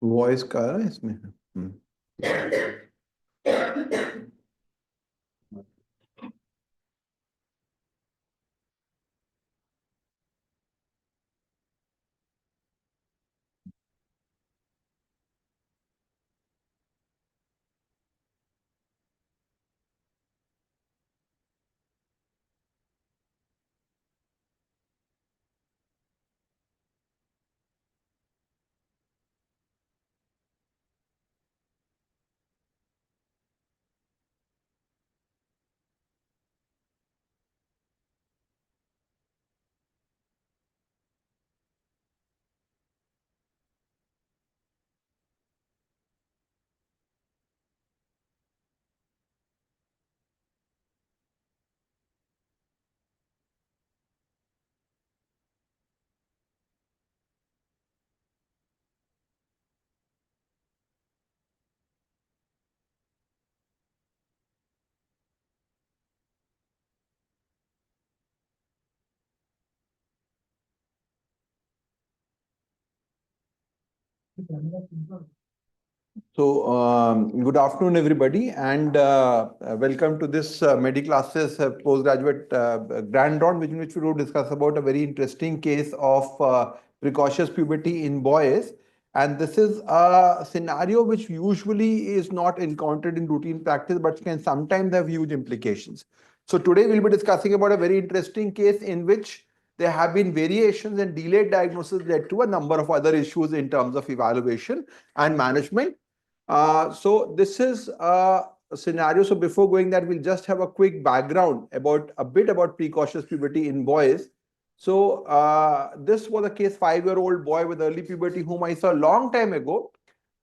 Voice का है इसमें। So, good afternoon, everybody, and welcome to this MedEClasses postgraduate grand round, in which we will discuss about a very interesting case of precocious puberty in boys. And this is a scenario which usually is not encountered in routine practice, but can sometimes have huge implications. So today we'll be discussing about a very interesting case in which there have been variations and delayed diagnosis led to a number of other issues in terms of evaluation and management. So this is a scenario. So before going that, we'll just have a quick background about a bit about precocious puberty in boys. So this was a case 5-year-old boy with early puberty whom I saw a long time ago,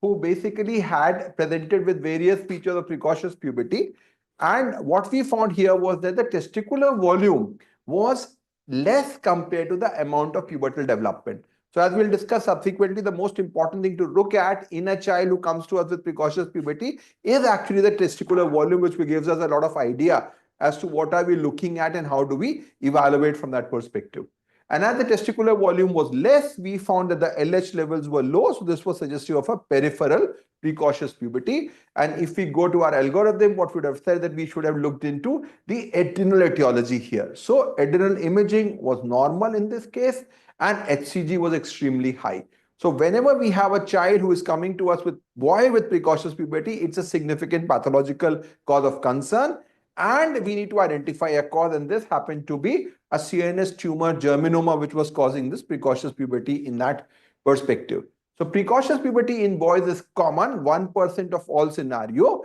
who basically had presented with various features of precocious puberty. And what we found here was that the testicular volume was less compared to the amount of pubertal development. So as we'll discuss subsequently, the most important thing to look at in a child who comes to us with precocious puberty is actually the testicular volume, which gives us a lot of idea as to what are we looking at and how do we evaluate from that perspective. And as the testicular volume was less, we found that the LH levels were low. So this was suggestive of a peripheral precocious puberty. And if we go to our algorithm, what we would have said that we should have looked into the adrenal etiology here. So adrenal imaging was normal in this case, and HCG was extremely high. So whenever we have a child who is coming to us with boy with precocious puberty, it's a significant pathological cause of concern, and we need to identify a cause, and this happened to be a CNS tumor germinoma, which was causing this precocious puberty in that perspective. So precocious puberty in boys is common, 1% of all scenario.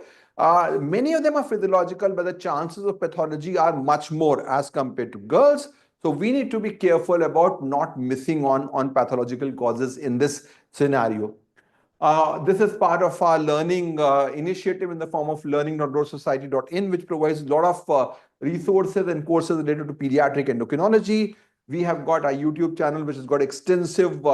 Many of them are physiological, but the chances of pathology are much more as compared to girls. So we need to be careful about not missing on pathological causes in this scenario. This is part of our learning initiative in the form of learning.roadsociety.in, which provides a lot of resources and courses related to pediatric endocrinology. We have got our YouTube channel, which has got extensive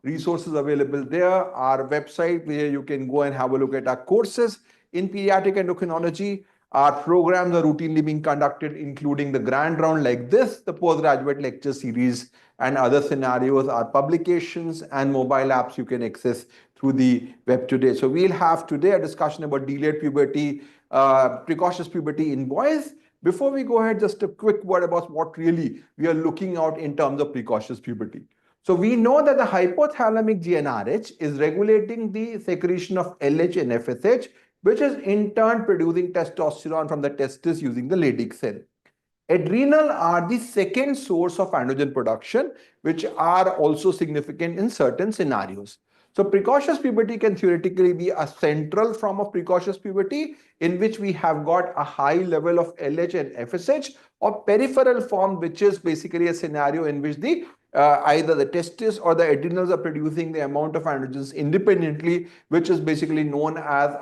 resources available there. Our website, where you can go and have a look at our courses in pediatric endocrinology. Our programs are routinely being conducted, including the grand round like this, the postgraduate lecture series, and other scenarios. Our publications and mobile apps you can access through the web today. So we'll have today a discussion about delayed puberty, precocious puberty in boys. Before we go ahead, just a quick word about what really we are looking out in terms of precocious puberty. So we know that the hypothalamic GnRH is regulating the secretion of LH and FSH, which is in turn producing testosterone from the testis using the Leydig cell. Adrenal are the second source of androgen production, which are also significant in certain scenarios. So precocious puberty can theoretically be a central form of precocious puberty in which we have got a high level of LH and FSH, or peripheral form, which is basically a scenario in which the either the testis or the adrenals are producing the amount of androgens independently, which is basically known as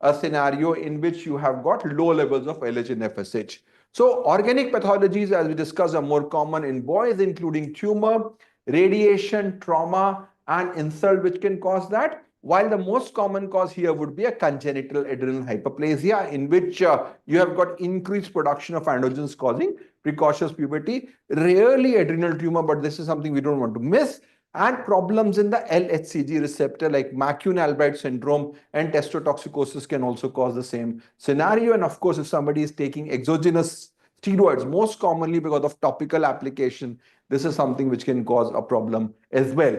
a scenario in which you have got low levels of LH and FSH. So organic pathologies, as we discussed, are more common in boys, including tumor, radiation, trauma, and insult, which can cause that. While the most common cause here would be a congenital adrenal hyperplasia, in which you have got increased production of androgens causing precocious puberty. Rarely adrenal tumor, but this is something we don't want to miss. and problems in the LHCG receptor like McCune-Albright syndrome and testotoxicosis can also cause the same scenario. And of course, if somebody is taking exogenous steroids, most commonly because of topical application, this is something which can cause a problem as well.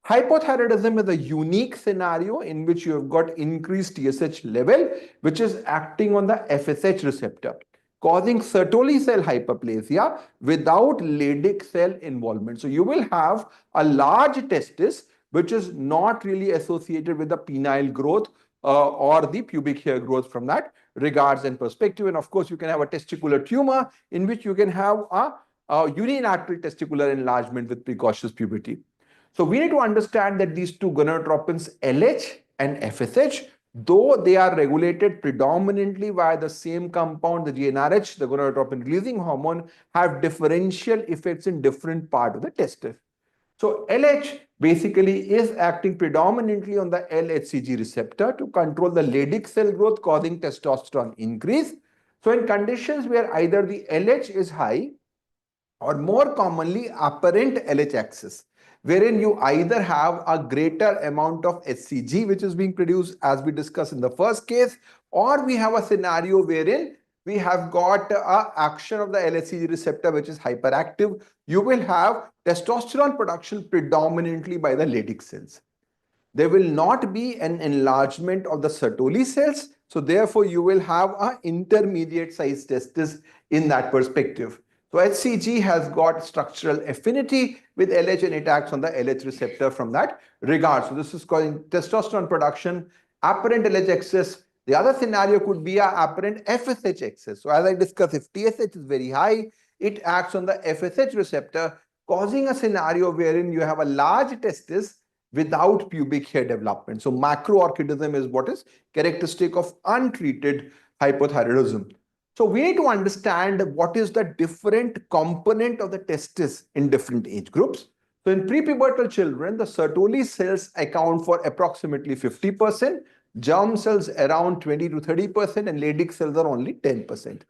Hypothyroidism is a unique scenario in which you have got increased TSH level, which is acting on the FSH receptor, causing Sertoli cell hyperplasia without Leydig cell involvement. So you will have a large testis, which is not really associated with the penile growth or the pubic hair growth from that regards and perspective. And of course, you can have a testicular tumor in which you can have a unilateral testicular enlargement with precocious puberty. So we need to understand that these two gonadotropins, LH and FSH, though they are regulated predominantly via the same compound, the GnRH, the gonadotropin releasing hormone, have differential effects in different part of the testis. So LH basically is acting predominantly on the LHCG receptor to control the Leydig cell growth, causing testosterone increase. So in conditions where either the LH is high or more commonly apparent LH axis, wherein you either have a greater amount of HCG which is being produced as we discussed in the first case, or we have a scenario wherein we have got a action of the LHCG receptor which is hyperactive. You will have testosterone production predominantly by the Leydig cells. There will not be an enlargement of the Sertoli cells. So therefore, you will have an intermediate size testis in that perspective. So HCG has got structural affinity with LH and it acts on the LH receptor from that regard. So this is causing testosterone production, apparent LH excess. The other scenario could be an apparent FSH excess. So as I discussed, if TSH is very high, it acts on the FSH receptor, causing a scenario wherein you have a large testis without pubic hair development. So macroorchidism is what is characteristic of untreated hypothyroidism. So we need to understand what is the different component of the testis in different age groups. So in prepubertal children, the Sertoli cells account for approximately 50%, germ cells around 20 to 30%, and Leydig cells are only 10%.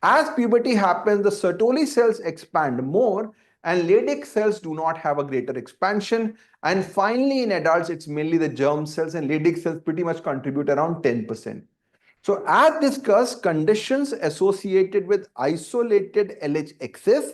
As puberty happens, the Sertoli cells expand more and Leydig cells do not have a greater expansion. And finally, in adults, it's mainly the germ cells, and Leydig cells pretty much contribute around 10%. So as discussed, conditions associated with isolated LH excess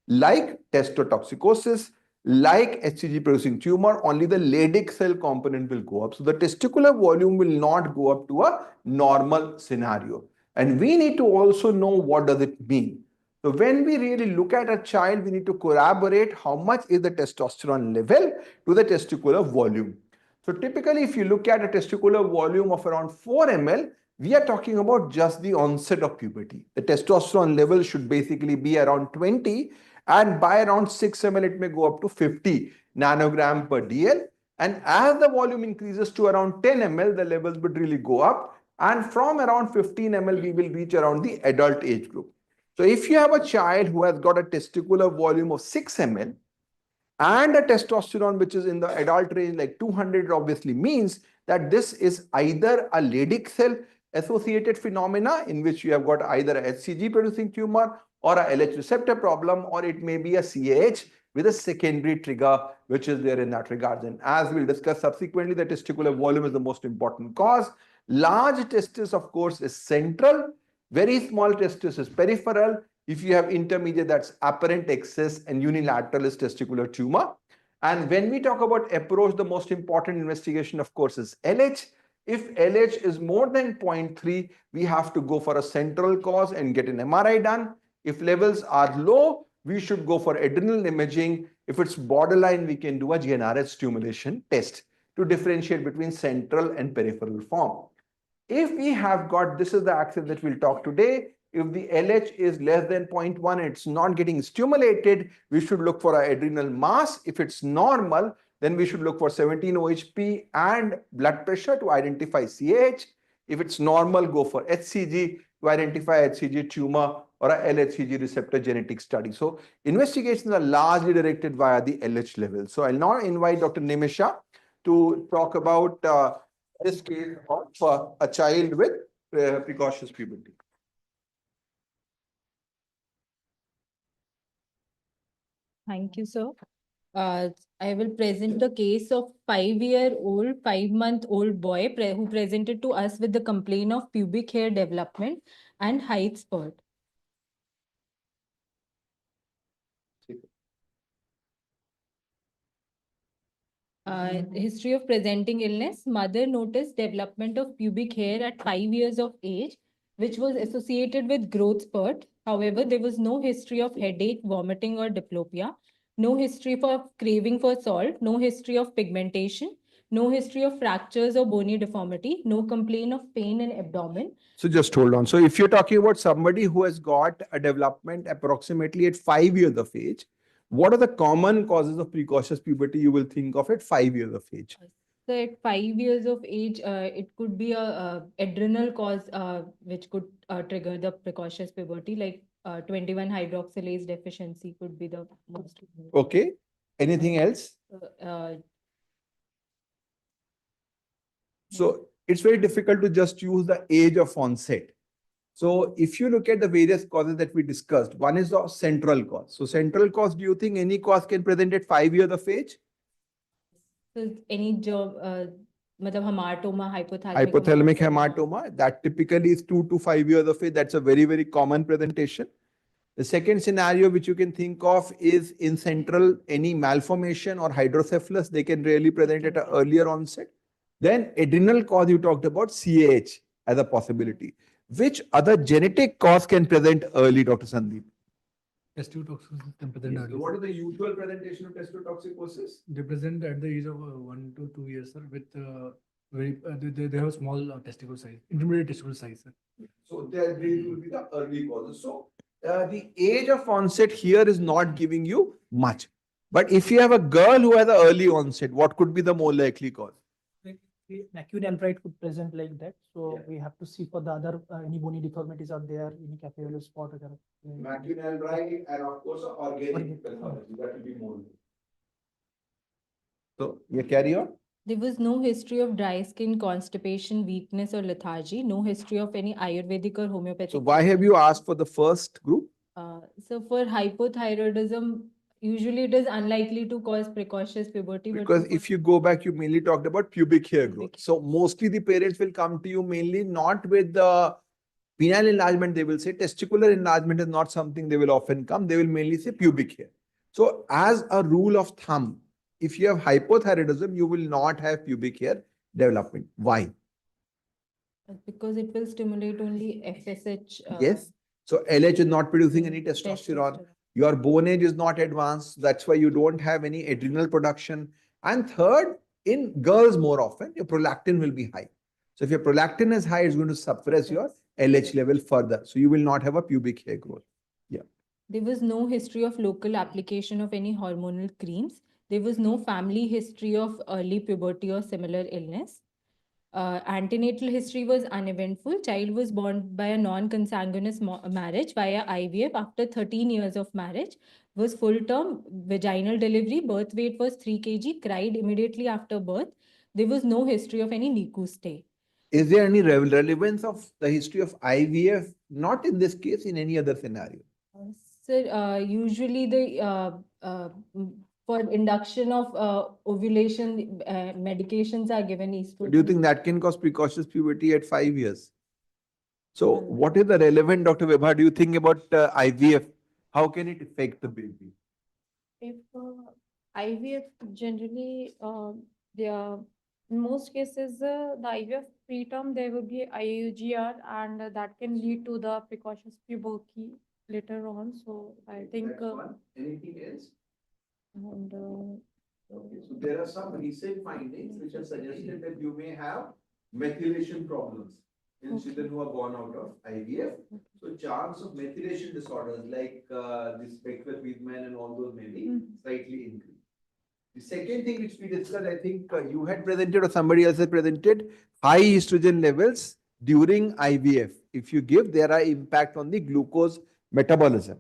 like testotoxicosis, like HCG producing tumor, only the Leydig cell component will go up. So the testicular volume will not go up to a normal scenario. And we need to also know what does it mean. So when we really look at a child, we need to corroborate how much is the testosterone level to the testicular volume. So typically, if you look at a testicular volume of around 4 ml, we are talking about just the onset of puberty. The testosterone level should basically be around 20, and by around 6 ml, it may go up to 50 nanogram per DL. And as the volume increases to around 10 ml, the levels would really go up. And from around 15 ml, we will reach around the adult age group. So if you have a child who has got a testicular volume of 6 ml and a testosterone which is in the adult range like 200, obviously means that this is either a Leydig cell associated phenomena in which you have got either a HCG producing tumor or a LH receptor problem, or it may be a CAH with a secondary trigger which is there in that regard. And as we'll discuss subsequently, the testicular volume is the most important cause. Large testis, of course, is central. Very small testis is peripheral. If you have intermediate, that's apparent excess, and unilateral is testicular tumor. And when we talk about approach, the most important investigation, of course, is LH. If LH is more than 0.3, we have to go for a central cause and get an MRI done. If levels are low, we should go for adrenal imaging. If it's borderline, we can do a GnRH stimulation test to differentiate between central and peripheral form. If we have got, this is the axis that we'll talk today, if the LH is less than 0.1, it's not getting stimulated, we should look for an adrenal mass. If it's normal, then we should look for 17 OHP and blood pressure to identify CAH. If it's normal, go for HCG to identify HCG tumor or a LHCG receptor genetic study. So investigations are largely directed via the LH level. So I'll now invite Dr. Nimisha to talk about this case of a child with precocious puberty. Thank you, sir. I will present the case of 5-year-old, 5-month-old boy who presented to us with the complaint of pubic hair development and height spurt. History of presenting illness. Mother noticed development of pubic hair at 5 years of age, which was associated with growth spurt. However, there was no history of headache, vomiting, or diplopia. No history for craving for salt. No history of pigmentation. No history of fractures or bony deformity. No complaint of pain in abdomen. So just hold on. So if you're talking about somebody who has got a development approximately at 5 years of age, what are the common causes of precocious puberty you will think of at 5 years of age? So at 5 years of age, it could be a adrenal cause which could trigger the precocious puberty, like 21 hydroxylase deficiency could be the most. Okay. Anything else? So it's very difficult to just use the age of onset. So if you look at the various causes that we discussed, one is the central cause. So central cause, do you think any cause can present at 5 years of age? So any job, hematoma, Hypothalamic hematoma, that typically is 2 to 5 years of age. That's a very, very common presentation. The second scenario which you can think of is in central, any malformation or hydrocephalus, they can really present at an earlier onset. Then adrenal cause you talked about, CAH as a possibility. Which other genetic cause can present early, Dr. Sandeep? Testotoxicosis can present early. What is the usual presentation of testotoxicosis? They present at the age of 1 to 2 years, sir, with they have a small testicle size, intermediate testicle size, sir. So there will be the early causes. So the age of onset here is not giving you much. But if you have a girl who has an early onset, what could be the more likely cause? Acute albright could present like that. So we have to see for the other any bony deformities are there, any capillary spot or Acute albright and of course organic pathology. That will be more. So you carry on. There was no history of dry skin, constipation, weakness, or lethargy. No history of any Ayurvedic or homeopathic. So why have you asked for the first group? So for hypothyroidism, usually it is unlikely to cause precocious puberty. Because if you go back, you mainly talked about pubic hair growth. So mostly the parents will come to you mainly not with the penile enlargement, they will say. Testicular enlargement is not something they will often come. They will mainly say pubic hair. So as a rule of thumb, if you have hypothyroidism, you will not have pubic hair development. Why? Because it will stimulate only FSH. Yes. So LH is not producing any testosterone. Your bone age is not advanced. That's why you don't have any adrenal production. And third, in girls more often, your prolactin will be high. So if your prolactin is high, it's going to suppress your LH level further. So you will not have a pubic hair growth. Yeah. There was no history of local application of any hormonal creams. There was no family history of early puberty or similar illness. Antenatal history was uneventful. Child was born by a non-consanguineous marriage via IVF after 13 years of marriage. Was full-term vaginal delivery. Birth weight was 3 kg. Cried immediately after birth. There was no history of any NICU stay. Is there any relevance of the history of IVF? Not in this case, in any other scenario. Sir, usually for induction of ovulation, medications are given. Do you think that can cause precocious puberty at 5 years? So what is the relevant, Dr. Vibha? Do you think about IVF? How can it affect the baby? If IVF generally, in most cases, the IVF preterm, there will be IUGR, and that can lead to the precocious puberty later on. So I think. Anything else? And, Okay, so there are some recent findings which have suggested that you may have methylation problems in children who are born out of IVF. So chance of methylation disorders like this Becker-Friedman and all those may be slightly increased. The second thing which we discussed, I think you had presented or somebody else had presented, high estrogen levels during IVF. If you give, there are impact on the glucose metabolism.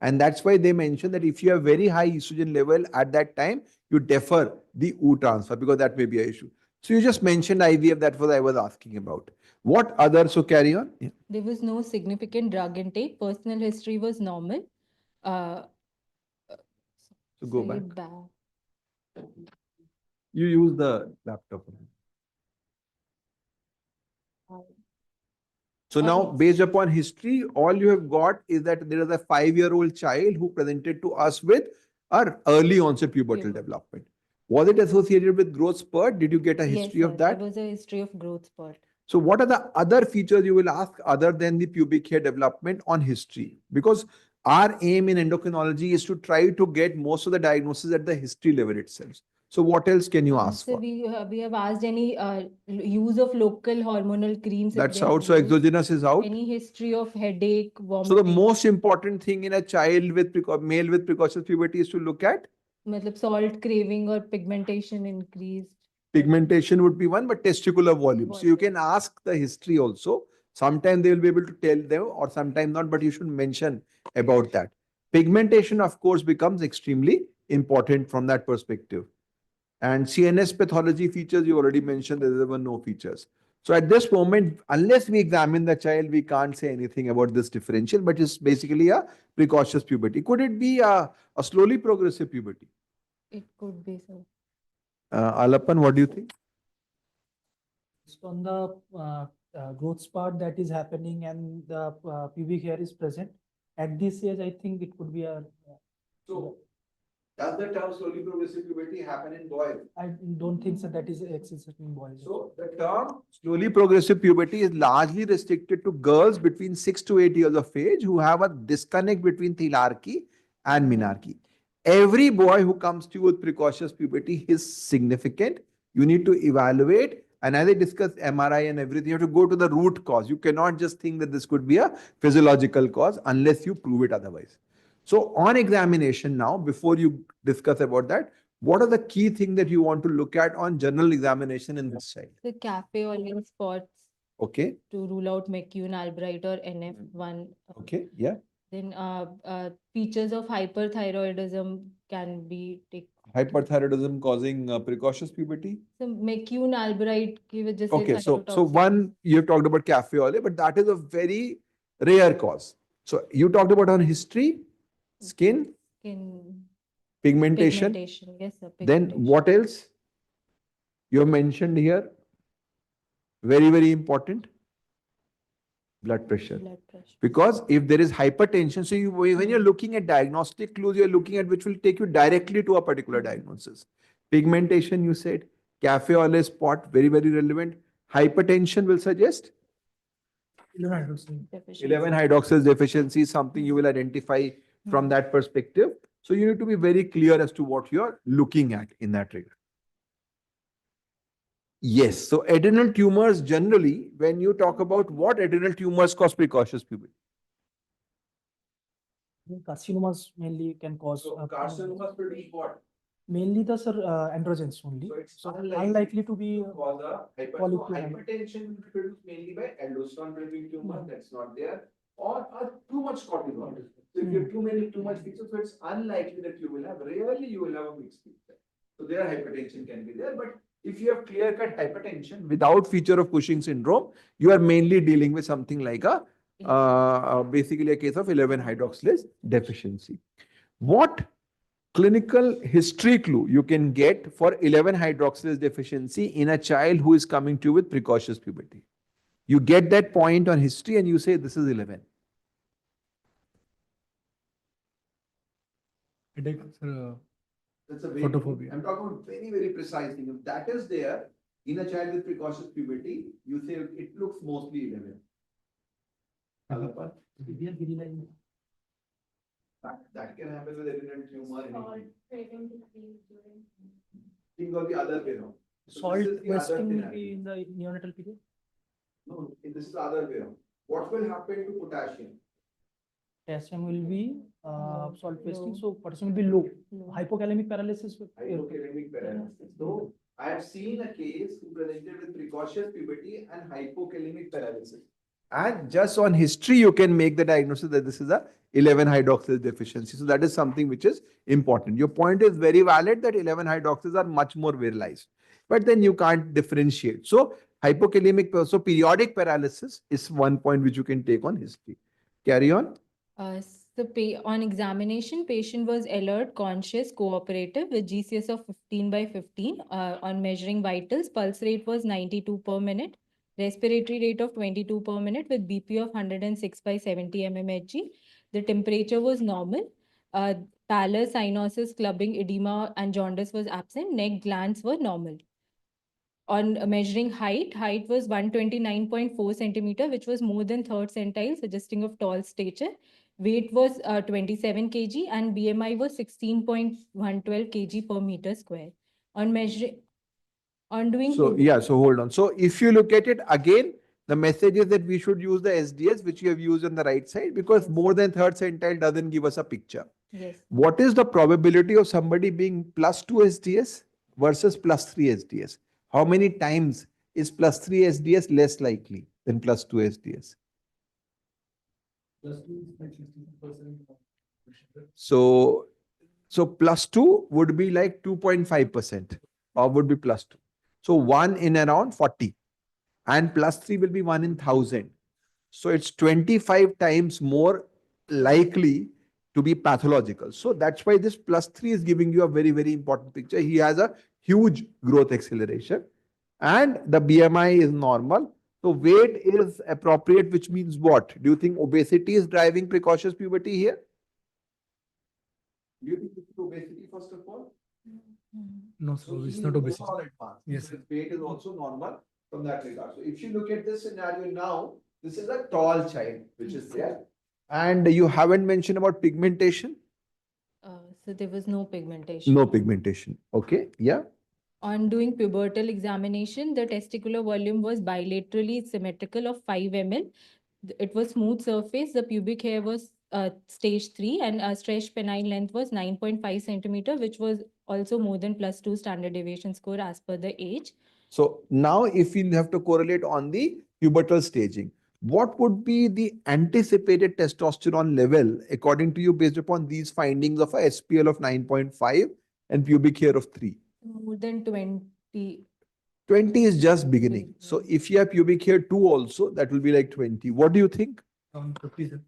And that's why they mentioned that if you have very high estrogen level at that time, you defer the OO transfer because that may be an issue. So you just mentioned IVF, that's what I was asking about. What other, so carry on. Yeah. There was no significant drug intake. Personal history was normal. So go back. You use the laptop. So now, Okay. based upon history, all you have got is that there is a 5-year-old child who presented to us with a early onset pubertal Puberty. development. Was it associated with growth spurt? Did you get a Yes, history sir. of There that? was a history of growth spurt. So what are the other features you will ask other than the pubic hair development on history? Because our aim in endocrinology is to try to get most of the diagnosis at the history level itself. So what else can you ask So for? we have asked any use of local hormonal creams. If That's they out. have So used, exogenous is out. any history of headache, So the vomiting, most important thing in a child with male with precocious puberty is to look at matlab salt craving or pigmentation increased. pigmentation would be one, but testicular volume. So you Volume. can ask the history also. Sometimes they will be able to tell them or sometimes not, but you should mention about that. Pigmentation, of course, becomes extremely important from that perspective. And CNS pathology features, you already mentioned that there were no features. So at this moment, unless we examine the child, we can't say anything about this differential, but it's basically a precocious puberty. Could it be a slowly progressive puberty? It could be so. Alapan, what do you think? Based on the growth spurt that is happening and the pubic hair is present, at this age, I think it could be a. So, does the term slowly progressive puberty happen in boys? I don't think so that is existent in boys. So, the term slowly progressive puberty is largely restricted to girls between 6 to 8 years of age who have a disconnect between thelarchy and menarche. Every boy who comes to you with precocious puberty is significant. You need to evaluate. And as I discussed MRI and everything, you have to go to the root cause. You cannot just think that this could be a physiological cause unless you prove it otherwise. So on examination now, before you discuss about that, what are the key things that you want to look at on general examination in this child? The cafe oil spots Okay, to rule out McCune Albright or NF1. okay, yeah. Then features of hyperthyroidism can be taken. Hyperthyroidism causing precocious puberty. So McCune Albright की वजह से Okay, so thyrotoxin. one you have talked about cafe oil, but that is a very rare cause. So you talked about on history, skin, Skin pigmentation. pigmentation. Yes, sir. Then Pigmentation. what else? You have mentioned here, very, very important, blood pressure. Blood pressure. Because if there is hypertension, so you, when you're looking at diagnostic clues, you're looking at which will take you directly to a particular diagnosis. Pigmentation, you said, cafe oil spot, very, very relevant. Hypertension will suggest 11 hydroxyl. Deficiency. 11 hydroxylase deficiency is something you will identify from that perspective. So you need to be very clear as to what you're looking at in that regard. Yes. So adrenal tumors generally, when you talk about what adrenal tumors cause precocious puberty. Carcinomas mainly can cause. produce what? Mainly the androgens only. So it's So unlikely unlikely to be. Cause a Polyclonal. hypertension will be produced mainly by aldosterone producing tumor, that's not there, or too much cortisol. So if you have too much features, so it's unlikely that you will have, rarely you will have a mixed feature. So there hypertension can be there, but if you have clear-cut hypertension without feature of Cushing syndrome, you are mainly dealing with something like a basically a case of 11 hydroxylase deficiency. What clinical history clue you can get for 11 hydroxylase deficiency in a child who is coming to you with precocious puberty? You get that point on history and you say this is 11. Headache, That's a photophobia. I'm talking about very, very precise thing. If that is there in a child with precocious puberty, you say it looks mostly 11. Alapan? Severe virility. That can happen with adrenal tumor. Salt anything. craving decrease during. Think of the other way around. So Salt this is the other wasting will scenario. be in the neonatal period. No, this is the other way around. What will happen to potassium? Potassium will be salt wasting, Low. so potassium will be low. Low. Hypokalemic paralysis. Hypokalemic paralysis. So I have seen a case who presented with precocious puberty and hypokalemic paralysis. And just on history, you can make the diagnosis that this is a 11 hydroxylase deficiency. So that is something which is important. Your point is very valid that 11 hydroxylases are much more virilized, but then you can't differentiate. So hypokalemic, so periodic paralysis is one point which you can take on history. Carry on. So on examination, patient was alert, conscious, cooperative with GCS of 15/15. On measuring vitals, pulse rate was 92 per minute, respiratory rate of 22 per minute with BP of 106/70 mmHg. The temperature was normal. Pallor, cyanosis, clubbing, edema, and jaundice was absent. Neck glands were normal. On measuring height was 129.4 centimeter, which was more than third centile, suggesting of tall stature. Weight was 27 kg and BMI was 16.112 kg per meter square. On measuring, on doing So yeah, so hold on. So if you look at it again, the message is that we should use the SDS, which you have used on the right side, because more than third centile doesn't give us a picture. Yes. What is the probability of somebody being +2 SDS versus +3 SDS? How many times is +3 SDS less likely than +2 SDS? Plus two is like 60%. So +2 would be like 2.5% or would be +2. So 1 in around 40 and +3 will be 1 in 1,000. So it's 25 times more likely to be pathological. So that's why this +3 is giving you a very, very important picture. He has a huge growth acceleration and the BMI is normal. So weight is appropriate, which means what? Do you think obesity is driving precocious puberty here? Do you think it's obesity first of all? No, so it's not obesity. Yes. Yes, His weight is also normal from that regard. So if you look at this scenario now, this is a tall child which is there. And you haven't mentioned about pigmentation? So there was no pigmentation. No pigmentation. Okay. Yeah. On doing pubertal examination, the testicular volume was bilaterally symmetrical of 5 ml. It was smooth surface. The pubic hair was stage 3 and stretched penile length was 9.5 centimeter, which was also more than +2 standard deviation score as per the age. So now if you have to correlate on the pubertal staging, what would be the anticipated testosterone level according to you based upon these findings of a SPL of 9.5 and pubic hair of 3? More than 20. 20 is just beginning. So if you have pubic hair 2 also, that will be like 20. What do you think? around 50.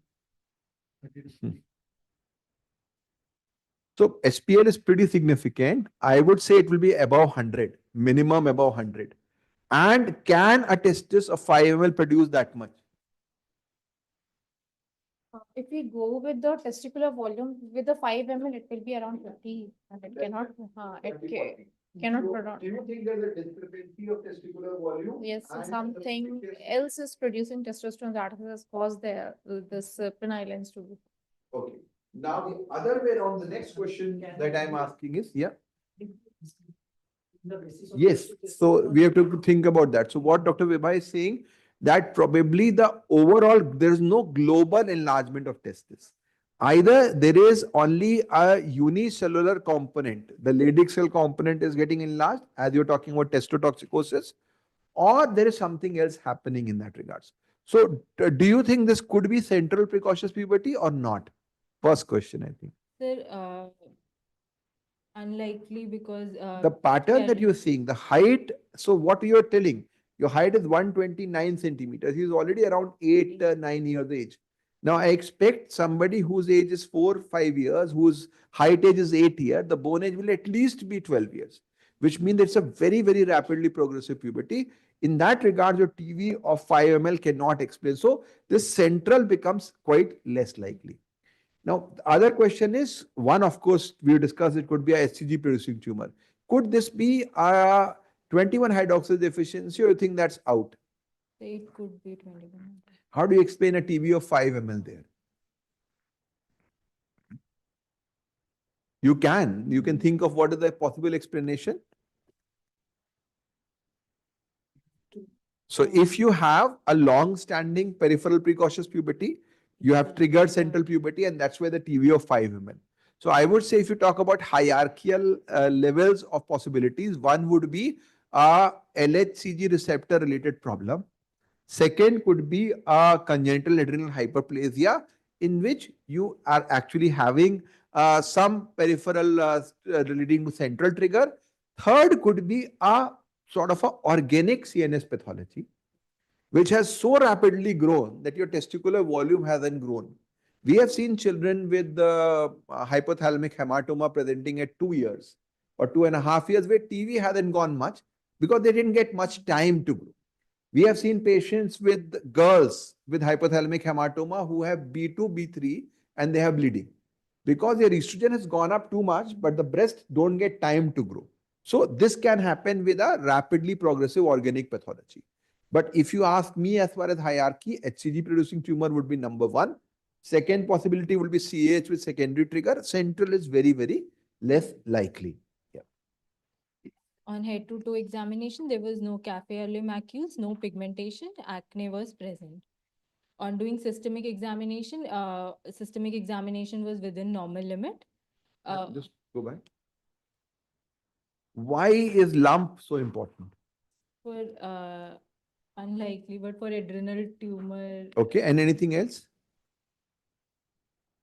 So SPL is pretty significant. I would say it will be above 100, minimum above 100. And can a testis of 5 ml produce that much? If we go with the testicular volume with the 5 ml, it will be around 50. And it cannot, cannot produce. Do you think there's a discrepancy of testicular volume? Yes, and something testicular- else is producing testosterone that has caused this penile lens to be. Okay. Now the other way around, the next question that I'm asking is, yeah. The basis of Yes, this- so we have to think about that. So what Dr. Vibha is saying, that probably the overall, there is no global enlargement of testis. Either there is only a unicellular component, the Leydig cell component is getting enlarged, as you're talking about testotoxicosis, or there is something else happening in that regards. So do you think this could be central precocious puberty or not? First question, I think. Sir, unlikely because The pattern that can- you're seeing, the height, so what you're telling, your height is 129 centimeters. He's already around 8, 9 years age. Now I expect somebody whose age is 4, 5 years, whose height age is 8 years, the bone age will at least be 12 years, which means it's a very, very rapidly progressive puberty. In that regard, your TV of 5 ml cannot explain. So this central becomes quite less likely. Now, the other question is, one, of course, we discussed it could be a HCG producing tumor. Could this be a 21 hydroxylase deficiency or you think that's out? it could be 21. How do you explain a TB of 5 ml there? You can think of what is the possible explanation. So if you have a long-standing peripheral precocious puberty, you have triggered central puberty, and that's where the TV of 5 ml. So I would say if you talk about hierarchical levels of possibilities, one would be a LHCG receptor related problem. Second could be a congenital adrenal hyperplasia in which you are actually having some peripheral leading to central trigger. Third could be a sort of a organic CNS pathology which has so rapidly grown that your testicular volume hasn't grown. We have seen children with the hypothalamic hematoma presenting at 2 years or 2.5 years where TV hasn't gone much because they didn't get much time to grow. We have seen patients with girls with hypothalamic hematoma who have B2, B3 and they have bleeding because their estrogen has gone up too much, but the breast don't get time to grow. So this can happen with a rapidly progressive organic pathology. But if you ask me as far as hierarchy, HCG producing tumor would be number one. Second possibility will be CAH with secondary trigger. Central is very, very less likely. Yeah. On head-to-toe examination, there was no cafe early macules, no pigmentation, acne was present. On doing systemic examination was within normal limit. Just go back. Why is lump so important? For unlikely, but for adrenal tumor, Okay, and anything else?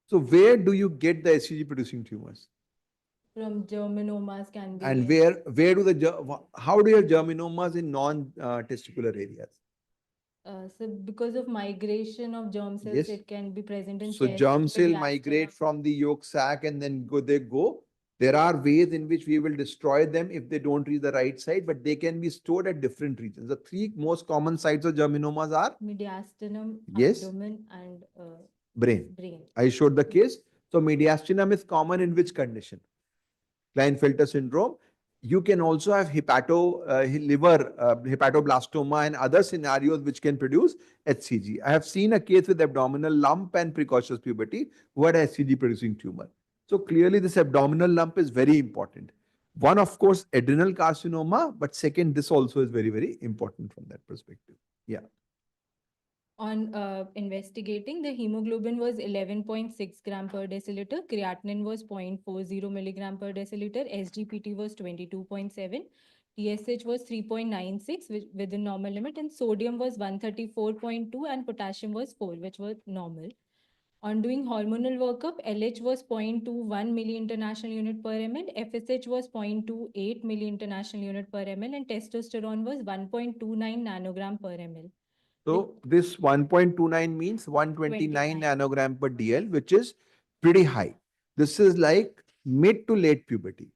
So where do you get the HCG producing tumors? from germinomas can be. And where do how do you have germinomas in non-testicular areas? So because of migration of germ cells, Yes. it can be present in So chest, germ cell mediastinum. migrate from the yolk sac and then they go. There are ways in which we will destroy them if they don't reach the right side, but they can be stored at different regions. The three most common sites of germinomas are Mediastinum, Yes. abdomen, and brain. brain. I showed the case. So mediastinum is common in which condition? Klinefelter syndrome. You can also have hepatoblastoma and other scenarios which can produce HCG. I have seen a case with abdominal lump and precocious puberty who had HCG producing tumor. So clearly this abdominal lump is very important. One, of course, adrenal carcinoma, but second, this also is very, very important from that perspective. Yeah. On investigating, the hemoglobin was 11.6 gram per deciliter, creatinine was 0.40 milligram per deciliter, SGPT was 22.7, TSH was 3.96 within normal limit, and sodium was 134.2 and potassium was 4, which was normal. On doing hormonal workup, LH was 0.21 milli international unit per ml, FSH was 0.28 milli international unit per ml, and testosterone was 1.29 nanogram per ml. So this 1.29 means 129 29. nanogram per DL, which is pretty high. This is like mid to late puberty.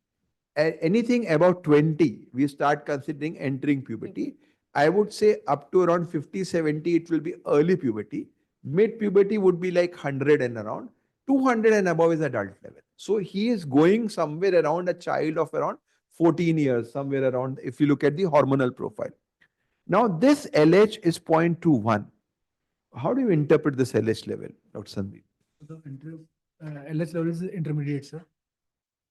Anything about 20, we start considering entering puberty. I would say up to around 50, 70, it will be early puberty. Mid puberty would be like 100 and around. 200 and above is adult level. So he is going somewhere around a child of around 14 years, somewhere around, if you look at the hormonal profile. Now this LH is 0.21. How do you interpret this LH level, Dr. Sandeep? The LH level is intermediate, sir.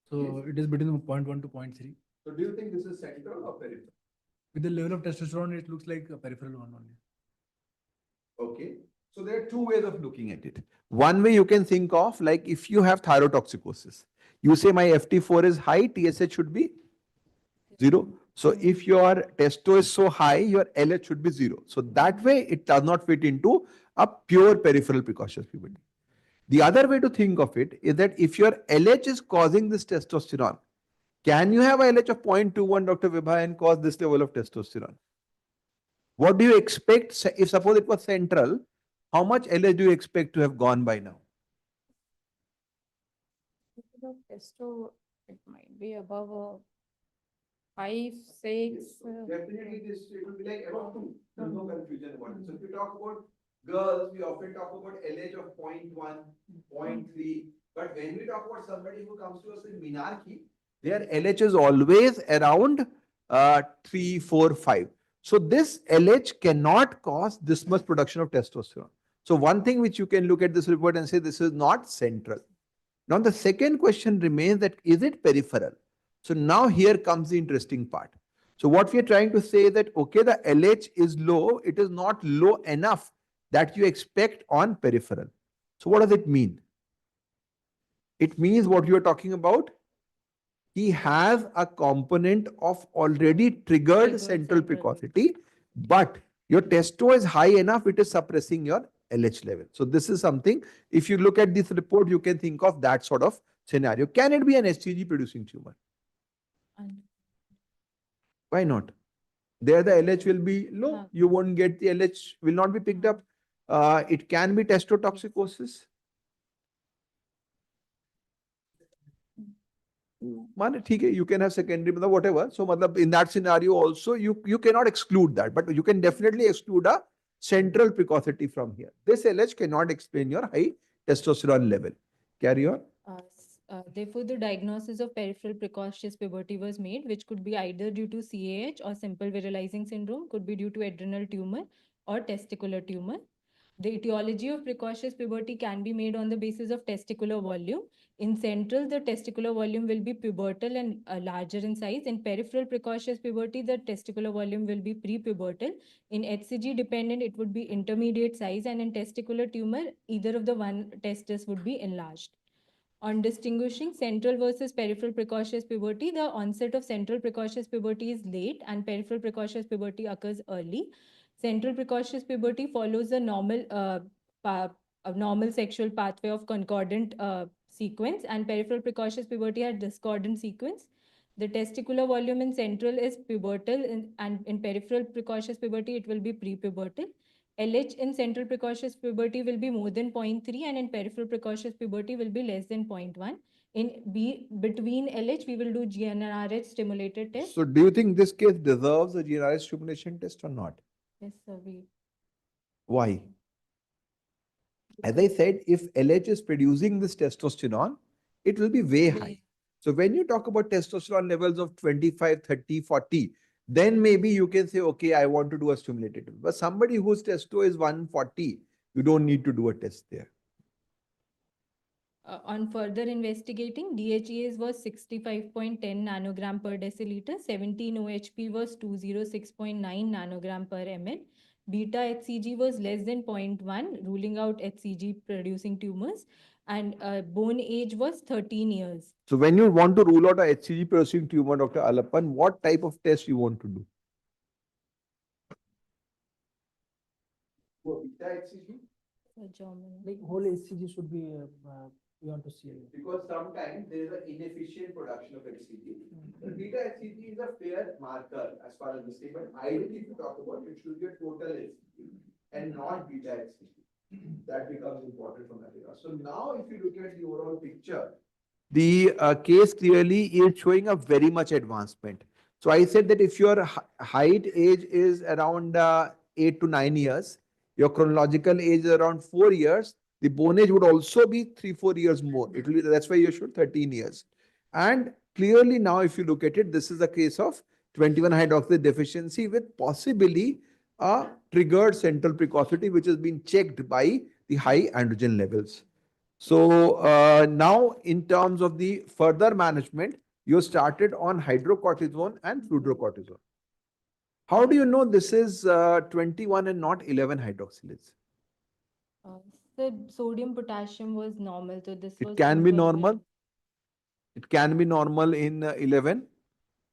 So it is between 0.1 to 0.3. So do you think this is central or peripheral? With the level of testosterone, it looks like a peripheral one only. Okay. So there are two ways of looking at it. One way you can think of, like if you have thyrotoxicosis, you say my FT4 is high, TSH should be 0. So if your testo is so high, your LH should be 0. So that way it does not fit into a pure peripheral precocious puberty. The other way to think of it is that if your LH is causing this testosterone, can you have a LH of 0.21, Dr. Vibha, and cause this level of testosterone? What do you expect if suppose it was central? How much LH do you expect to have gone by now? The testo, it might be above 5, 6. Definitely this it will be like above 2. There's no confusion about it. So if you talk about girls, we often talk about LH of 0.1, 0.3. But when we talk about somebody who comes to us in menarche, their LH is always around 3, 4, 5. So this LH cannot cause this much production of testosterone. So one thing which you can look at this report and say this is not central. Now the second question remains that is it peripheral? So now here comes the interesting part. So what we are trying to say is that, okay, the LH is low. It is not low enough that you expect on peripheral. So what does it mean? It means what you are talking about. He has a component of already triggered central precocity, but your testo is high enough, it is suppressing your LH level. So this is something, if you look at this report, you can think of that sort of scenario. Can it be an HCG producing tumor? Why not? There the LH will be low. You won't get the LH, will not be picked up. It can be testotoxicosis. मान ठीक है, you can have secondary, मतलब whatever. So मतलब in that scenario also you cannot exclude that, but you can definitely exclude a central precocity from here. This LH cannot explain your high testosterone level. Carry on. Therefore, the diagnosis of peripheral precocious puberty was made, which could be either due to CAH or simple virilizing syndrome, could be due to adrenal tumor or testicular tumor. The etiology of precocious puberty can be made on the basis of testicular volume. In central, the testicular volume will be pubertal and larger in size. In peripheral precocious puberty, the testicular volume will be prepubertal. In HCG dependent, it would be intermediate size, and in testicular tumor, either of the one testis would be enlarged. On distinguishing central versus peripheral precocious puberty, the onset of central precocious puberty is late and peripheral precocious puberty occurs early. Central precocious puberty follows a normal sexual pathway of concordant sequence, and peripheral precocious puberty has discordant sequence. The testicular volume in central is pubertal, and in peripheral precocious puberty, it will be prepubertal. LH in central precocious puberty will be more than 0.3, and in peripheral precocious puberty will be less than 0.1. In B, between LH, we will do GnRH stimulated test. So do you think this case deserves a GNRH stimulation test or not? Yes, sir. Why? As I said, if LH is producing this testosterone, it will be way high. So when you talk about testosterone levels of 25, 30, 40, then maybe you can say, okay, I want to do a stimulated. But somebody whose testo is 140, you don't need to do a test there. On further investigating, DHEAs was 65.10 nanogram per deciliter, 17 OHP was 206.9 nanogram per ml. Beta HCG was less than 0.1, ruling out HCG producing tumors, and bone age was 13 years. So when you want to rule out a HCG producing tumor, Dr. Alappan, what type of test you want to do? Beta HCG? Like whole HCG should be, we want to see. Because sometimes there is an inefficient production of HCG. The beta HCG is a fair marker as far as the same, but ideally if you talk about it, should be a total HCG and not beta HCG. That becomes important from that era. So now if you look at the overall picture, the case clearly is showing a very much advancement. So I said that if your height age is around 8 to 9 years, your chronological age is around 4 years, the bone age would also be 3-4 years more. It will be, that's why you should 13 years. And clearly now if you look at it, this is a case of 21 hydroxylase deficiency with possibly a triggered central precocity which has been checked by the high androgen levels. So now in terms of the further management, you started on hydrocortisone and fludrocortisone. How do you know this is 21 and not 11 hydroxylase? So sodium potassium was normal, so this was. It can be normal. It can be normal in 11.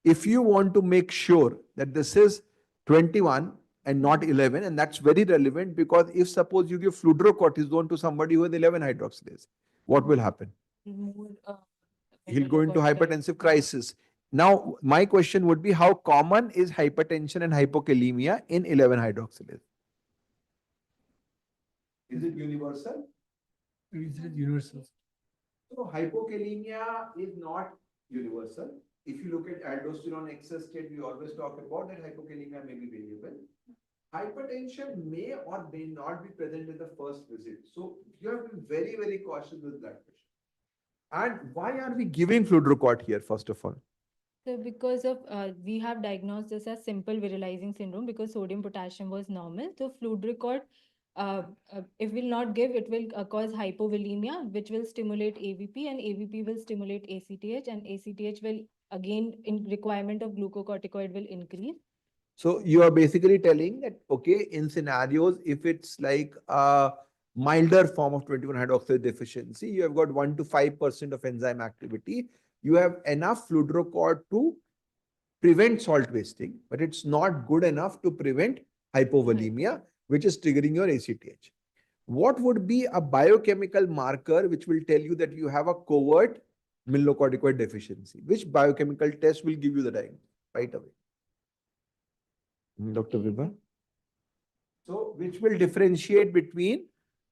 If you want to make sure that this is 21 and not 11, and that's very relevant because if suppose you give fludrocortisone to somebody who has 11 hydroxylase, what will happen? He'll go into hypertensive crisis. Now, my question would be, how common is hypertension and hypokalemia in 11 hydroxylase? Is it universal? Is it universal? So hypokalemia is not universal. If you look at aldosterone excess state, we always talk about that hypokalemia may be variable. Hypertension may or may not be present in the first visit. So you have to be very, very cautious with blood pressure. And why are we giving fludrocort here, first of all? So because of, we have diagnosed this as simple virilizing syndrome because sodium potassium was normal. So fludrocort, if will not give, it will cause hypovolemia, which will stimulate AVP, and AVP will stimulate ACTH, and ACTH will again in requirement of glucocorticoid will increase. So you are basically telling that, okay, in scenarios, if it's like a milder form of 21 hydroxylase deficiency, you have got 1 to 5% of enzyme activity. You have enough fludrocort to prevent salt wasting, but it's not good enough to prevent hypovolemia, which is triggering your ACTH. What would be a biochemical marker which will tell you that you have a covert mineralocorticoid deficiency? Which biochemical test will give you the diagnosis right away? Dr. Vibha? So, which will differentiate between,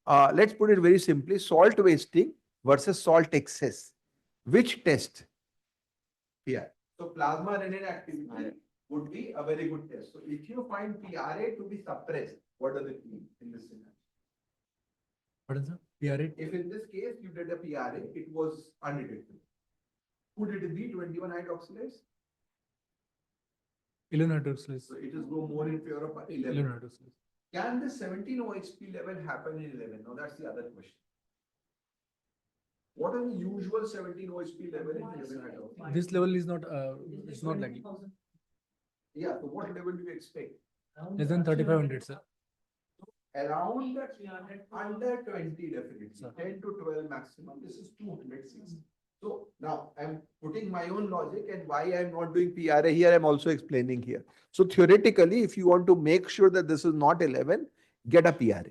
let's put it very simply, salt wasting versus salt excess. Which test here. So plasma renin activity would be a very good test. So if you find PRA to be suppressed, what does it mean in this scenario? What is the PRA? If in this case you did a PRA, it was undetectable. Would it be 21 hydroxylase? 11 hydroxylase. So it is go more in favor of 11 11. hydroxylase. Can the 17 OHP level happen in 11? Now that's the other question. What is the usual 17 OHP level in 11 hydroxylase? This level is not, it's not likely. Yeah, so what level do you expect? Less than 3500, sir. Around under 20 definitely, Sir. 10 to 12 maximum. This is 206. So now I'm putting my own logic and why I'm not doing PRA here, I'm also explaining here. So theoretically, if you want to make sure that this is not 11, get a PRA.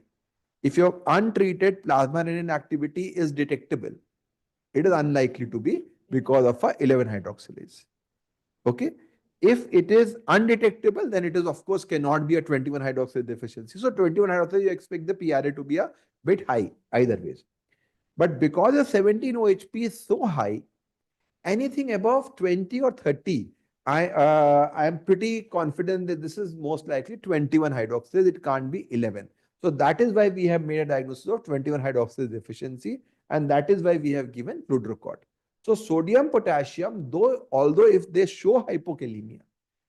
If your untreated plasma renin activity is detectable, it is unlikely to be because of a 11 hydroxylase. Okay. If it is undetectable, then it is of course cannot be a 21 hydroxylase deficiency. So 21 hydroxylase, you expect the PRA to be a bit high either ways. But because the 17 OHP is so high, anything above 20 or 30, I am pretty confident that this is most likely 21 hydroxylase. It can't be 11. So that is why we have made a diagnosis of 21 hydroxylase deficiency, and that is why we have given Fludrocort. So sodium, potassium, although if they show hypokalemia,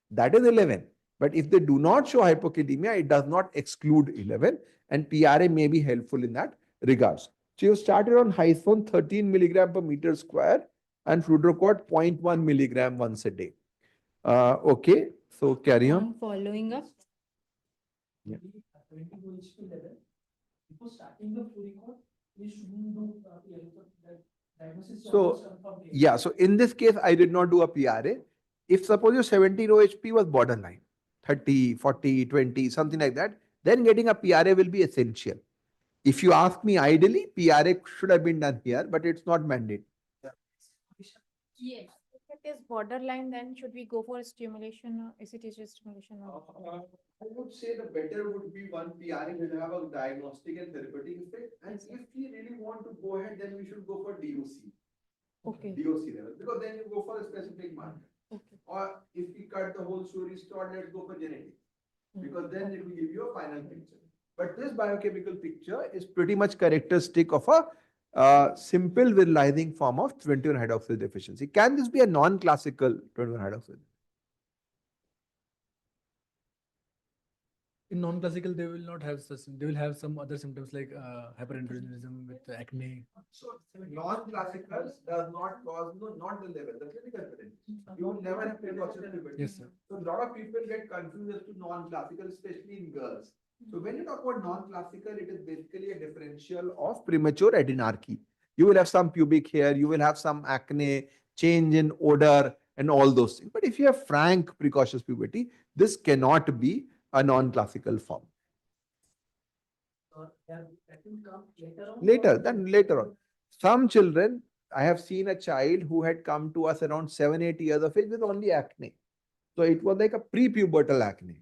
that is 11. But if they do not show hypokalemia, it does not exclude 11, and PRA may be helpful in that regards. So you started on Hyson 13 milligram per meter square and Fludrocort 0.1 milligram once a day. Okay, so carry on. On following up, Yeah. 20 OHP level. Before starting the Fludrocort, we shouldn't do that diagnosis. So, yeah, so in this case, I did not do a PRA. If suppose your 17 OHP was borderline, 30, 40, 20, something like that, then getting a PRA will be essential. If you ask me, ideally, PRA should have been done here, but it's not mandated. Yes. If it is borderline, then should we go for stimulation, ACTH stimulation? I would say the better would be one PRA will have a diagnostic and therapeutic effect. And if we really want to go ahead, then we should go for DOC. Okay. DOC level, because then you go for a specific marker. Okay. Or if we cut the whole story short, let's go for genetics, because then it will give you a final picture. But this biochemical picture is pretty much characteristic of a simple virilizing form of 21 hydroxylase deficiency. Can this be a non-classical 21 hydroxylase? In non-classical, they will not have such, they will have some other symptoms like hyperandrogenism with acne. So non-classical does not cause, no, not the level, the clinical prevalence. You will never have precocious puberty. Yes, sir. So a lot of people get confused as to non-classical, especially in girls. So when you talk about non-classical, it is basically a differential of premature adenarche. You will have some pubic hair, you will have some acne, change in odor, and all those things. But if you have frank precocious puberty, this cannot be a non-classical form. That will come later on. Later on. Some children, I have seen a child who had come to us around 7-8 years of age with only acne. So it was like a pre-pubertal acne.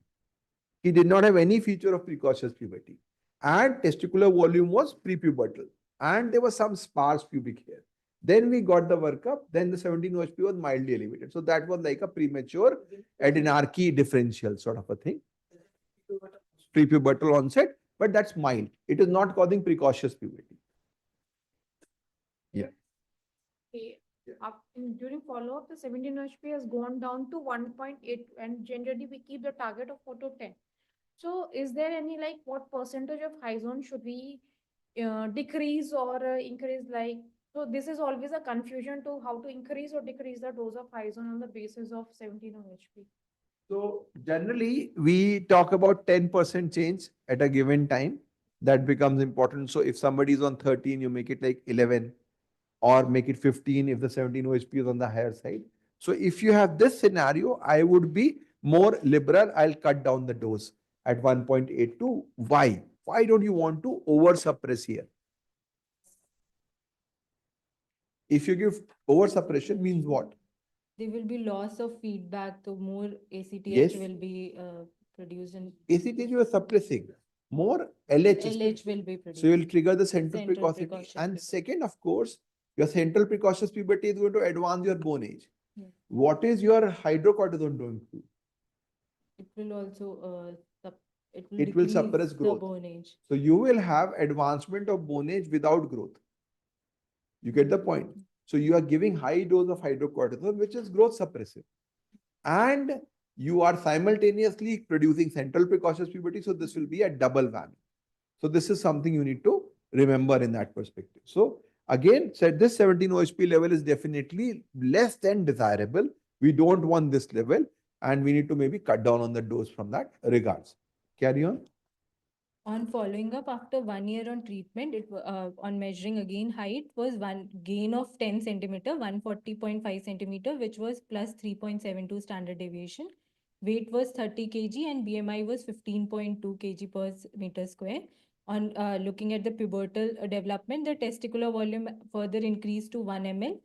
He did not have any feature of precocious puberty. And testicular volume was pre-pubertal. And there was some sparse pubic hair. Then we got the workup. Then the 17 OHP was mildly elevated. So that was like a premature adenarche differential sort of a thing. Pre-pubertal onset, but that's mild. It is not causing precocious puberty. Yeah. Okay. Yeah. During follow-up, the 17 HP has gone down to 1.8, and generally we keep the target of 4 to 10. So is there any, like, what percentage of high zone should we decrease or increase? Like, so this is always a confusion to how to increase or decrease the dose of high zone on the basis of 17 HP. So generally we talk about 10% change at a given time. That becomes important. So if somebody is on 13, you make it like 11 or make it 15 if the 17 OHP is on the higher side. So if you have this scenario, I would be more liberal. I'll cut down the dose at 1.82. Why? Why don't you want to over suppress here? If you give over suppression means what? there will be loss of feedback, the more ACTH Yes. will be produced and ACTH you are suppressing. More LH. is LH will be produced. So you will trigger the central Central precocity. precocious And puberty. second, of course, your central precocious puberty is going to advance your bone age. Yes. What is your hydrocortisone doing to you? It will also it will It will decrease suppress the growth. bone age. So you will have advancement of bone age without growth. You get the point? So you are giving high dose of hydrocortisone, which is growth suppressive. And you are simultaneously producing central precocious puberty. So this will be a double whammy. So this is something you need to remember in that perspective. So again, said this 17 OHP level is definitely less than desirable. We don't want this level, and we need to maybe cut down on the dose from that regards. Carry on. On following up after 1 year on treatment, on measuring again height was one gain of 10 centimeter, 140.5 centimeter, which was plus 3.72 standard deviation. Weight was 30 kg and BMI was 15.2 kg per meter square. On looking at the pubertal development, the testicular volume further increased to 1 ml.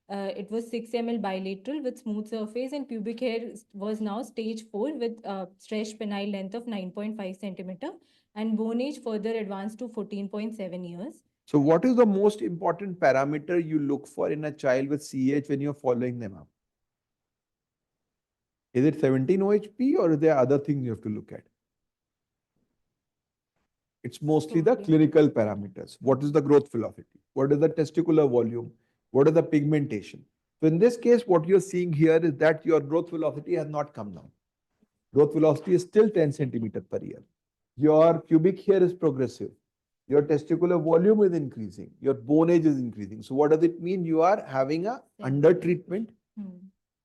It was 6 ml bilateral with smooth surface, and pubic hair was now stage 4 with stretched penile length of 9.5 centimeter, and bone age further advanced to 14.7 years. So what is the most important parameter you look for in a child with CH when you're following them up? Is it 17 OHP or are there other things you have to look at? It's mostly the Totally. clinical parameters. What is the growth velocity? What is the testicular volume? What is the pigmentation? So in this case, what you're seeing here is that your growth velocity has not come down. Growth velocity is still 10 centimeter per year. Your pubic hair is progressive. Your testicular volume is increasing. Your bone age is increasing. So what does it mean? You are having a under treatment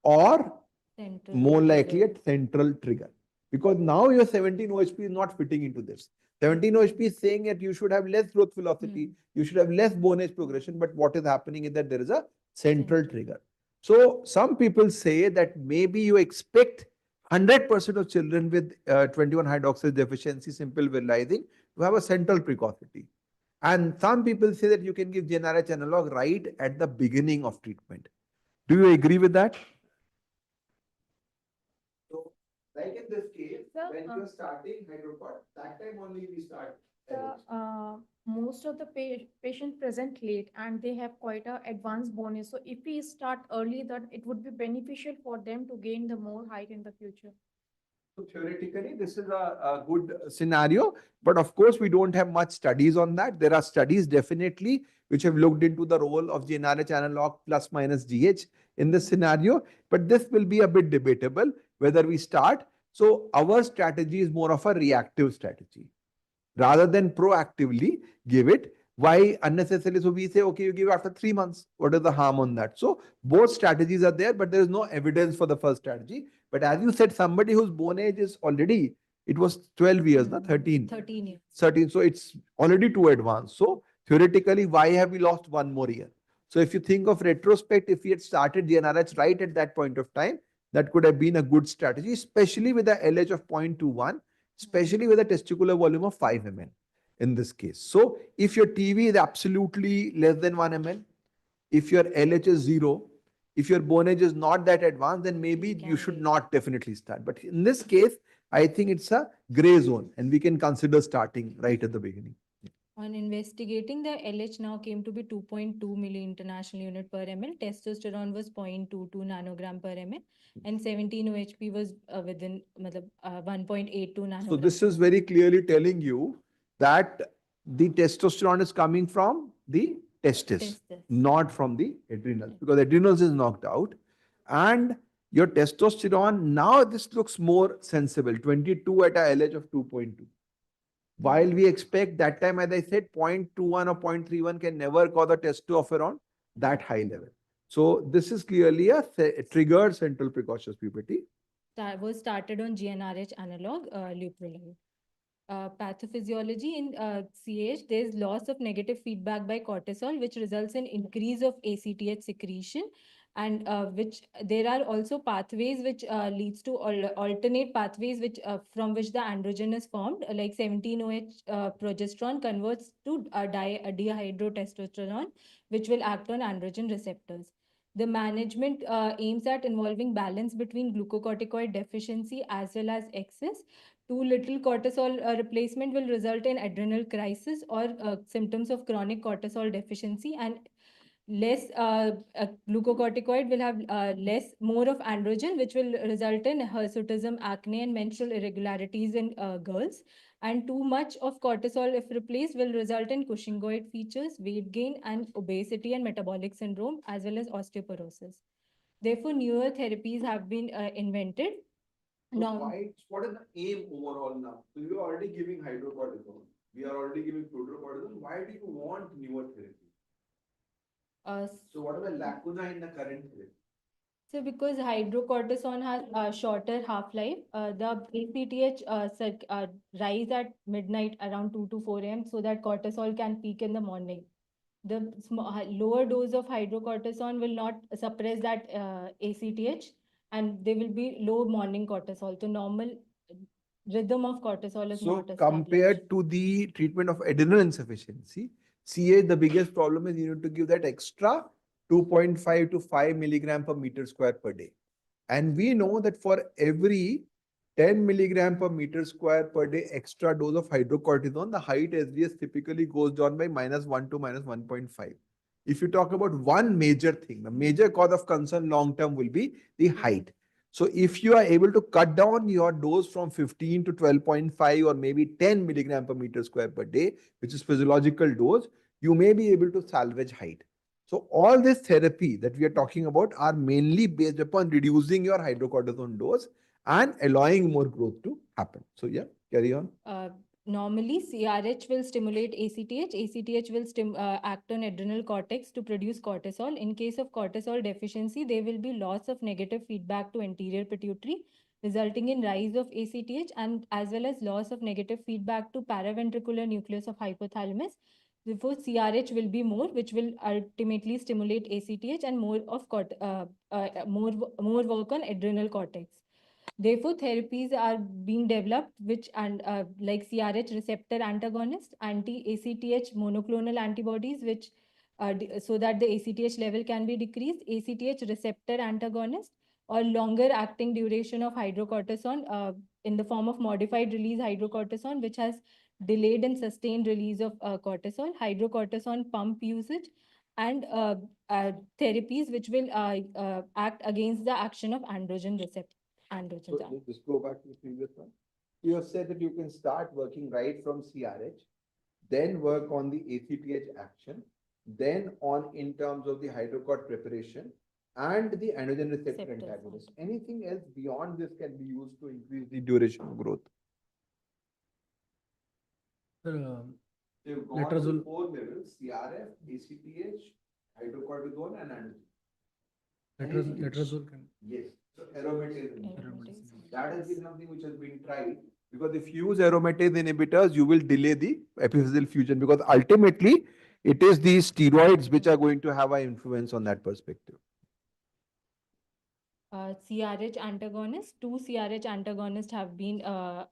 or Central more likely trigger. a central trigger. Because now your 17 OHP is not fitting into this. 17 OHP is saying that you should have less growth velocity, you should have less bone age progression, but what is happening is that there is a central trigger. So some people say that maybe you expect 100% of children with 21 hydroxylase deficiency, simple virilizing, to have a central precocity. And some people say that you can give GnRH analog right at the beginning of treatment. Do you agree with that? So, like in this case, Sir, when you're starting hydrocort, that time only we start. Most of the patient present late and they have quite a advanced bone age. So if we start early, that it would be beneficial for them to gain the more height in the future. So theoretically, this is a good scenario, but of course, we don't have much studies on that. There are studies definitely which have looked into the role of GnRH analog plus minus GH in this scenario, but this will be a bit debatable whether we start. So our strategy is more of a reactive strategy rather than proactively give it. Why unnecessarily? So we say, okay, you give after 3 months. What is the harm on that? So both strategies are there, but there is no evidence for the first strategy. But as you said, somebody whose bone age is already, it was 12 years, not 13. 13 years. 13. So it's already too advanced. So theoretically, why have we lost one more year? So if you think of retrospect, if we had started GnRH right at that point of time, that could have been a good strategy, especially with the LH of 0.21, especially with a testicular volume of 5 ml in this case. So if your TV is absolutely less than 1 ml, if your LH is 0, if your bone age is not that advanced, then maybe you should not definitely start. But in this case, I think it's a gray zone and we can consider starting right at the beginning. On investigating, the LH now came to be 2.2 milli international unit per ml. Testosterone was 0.22 nanogram per ml, and 17 OHP was within 1.82 nanogram. So this is very clearly telling you that the testosterone is coming from the testis, not from the adrenals, because adrenals is knocked out. And your testosterone, now this looks more sensible, 22 at a LH of 2.2. While we expect that time, as I said, 0.21 or 0.31 can never cause a testosterone that high level. So this is clearly a triggered central precocious puberty. That was started on GnRH analog, leuprolide. Pathophysiology in CH, there is loss of negative feedback by cortisol, which results in increase of ACTH secretion, and which there are also pathways which leads to alternate pathways which from which the androgen is formed, like 17-OH progesterone converts to dihydrotestosterone, which will act on androgen receptors. The management aims at involving balance between glucocorticoid deficiency as well as excess. Too little cortisol replacement will result in adrenal crisis or symptoms of chronic cortisol deficiency, and glucocorticoid will have more of androgen, which will result in hirsutism, acne, and menstrual irregularities in girls. And too much of cortisol, if replaced, will result in Cushingoid features, weight gain, and obesity and metabolic syndrome, as well as osteoporosis. Therefore, newer therapies have been invented. What is the aim overall now? So you are already giving hydrocortisone. We are already giving fluorocortisone. Why do you want newer therapy? So what are the lacuna in the current therapy? So because hydrocortisone has a shorter half-life, the ACTH rise at midnight around 2 to 4 a.m. so that cortisol can peak in the morning. The lower dose of hydrocortisone will not suppress that ACTH, and there will be low morning cortisol. So normal rhythm of cortisol is So not established. compared to the treatment of adrenal insufficiency, CA, the biggest problem is you need to give that extra 2.5 to 5 milligram per meter square per day. And we know that for every 10 milligram per meter square per day extra dose of hydrocortisone, the height SDS typically goes down by -1 to -1.5. If you talk about one major thing, the major cause of concern long term will be the height. So if you are able to cut down your dose from 15 to 12.5 or maybe 10 milligram per meter square per day, which is physiological dose, you may be able to salvage height. So all this therapy that we are talking about are mainly based upon reducing your hydrocortisone dose and allowing more growth to happen. So yeah, carry on. Normally, CRH will stimulate ACTH. ACTH will act on adrenal cortex to produce cortisol. In case of cortisol deficiency, there will be loss of negative feedback to anterior pituitary, resulting in rise of ACTH and as well as loss of negative feedback to paraventricular nucleus of hypothalamus. Therefore, CRH will be more, which will ultimately stimulate ACTH and more of more work on adrenal cortex. Therefore, therapies are being developed which like CRH receptor antagonist, anti-ACTH monoclonal antibodies, which so that the ACTH level can be decreased, ACTH receptor antagonist, or longer acting duration of hydrocortisone in the form of modified release hydrocortisone, which has delayed and sustained release of cortisol, hydrocortisone pump usage, and therapies which will act against the action of androgen receptor. So just go back to the previous one. You have said that you can start working right from CRH, then work on the ACTH action, then on in terms of the hydrocort preparation and the androgen receptor Receptor antagonist. Anything else beyond this can be used to increase the duration of growth? Sir, So you've gone Letrozole. through 4 levels: CRF, ACTH, hydrocortisone, and androgen. Anything else? letrozole can. Yes. So aromatase inhibitor. Aromatase. That has been something which has been tried, because if you use aromatase inhibitors, you will delay the epiphyseal fusion, because ultimately it is these steroids which are going to have an influence on that perspective. CRH antagonists, two CRH antagonists have been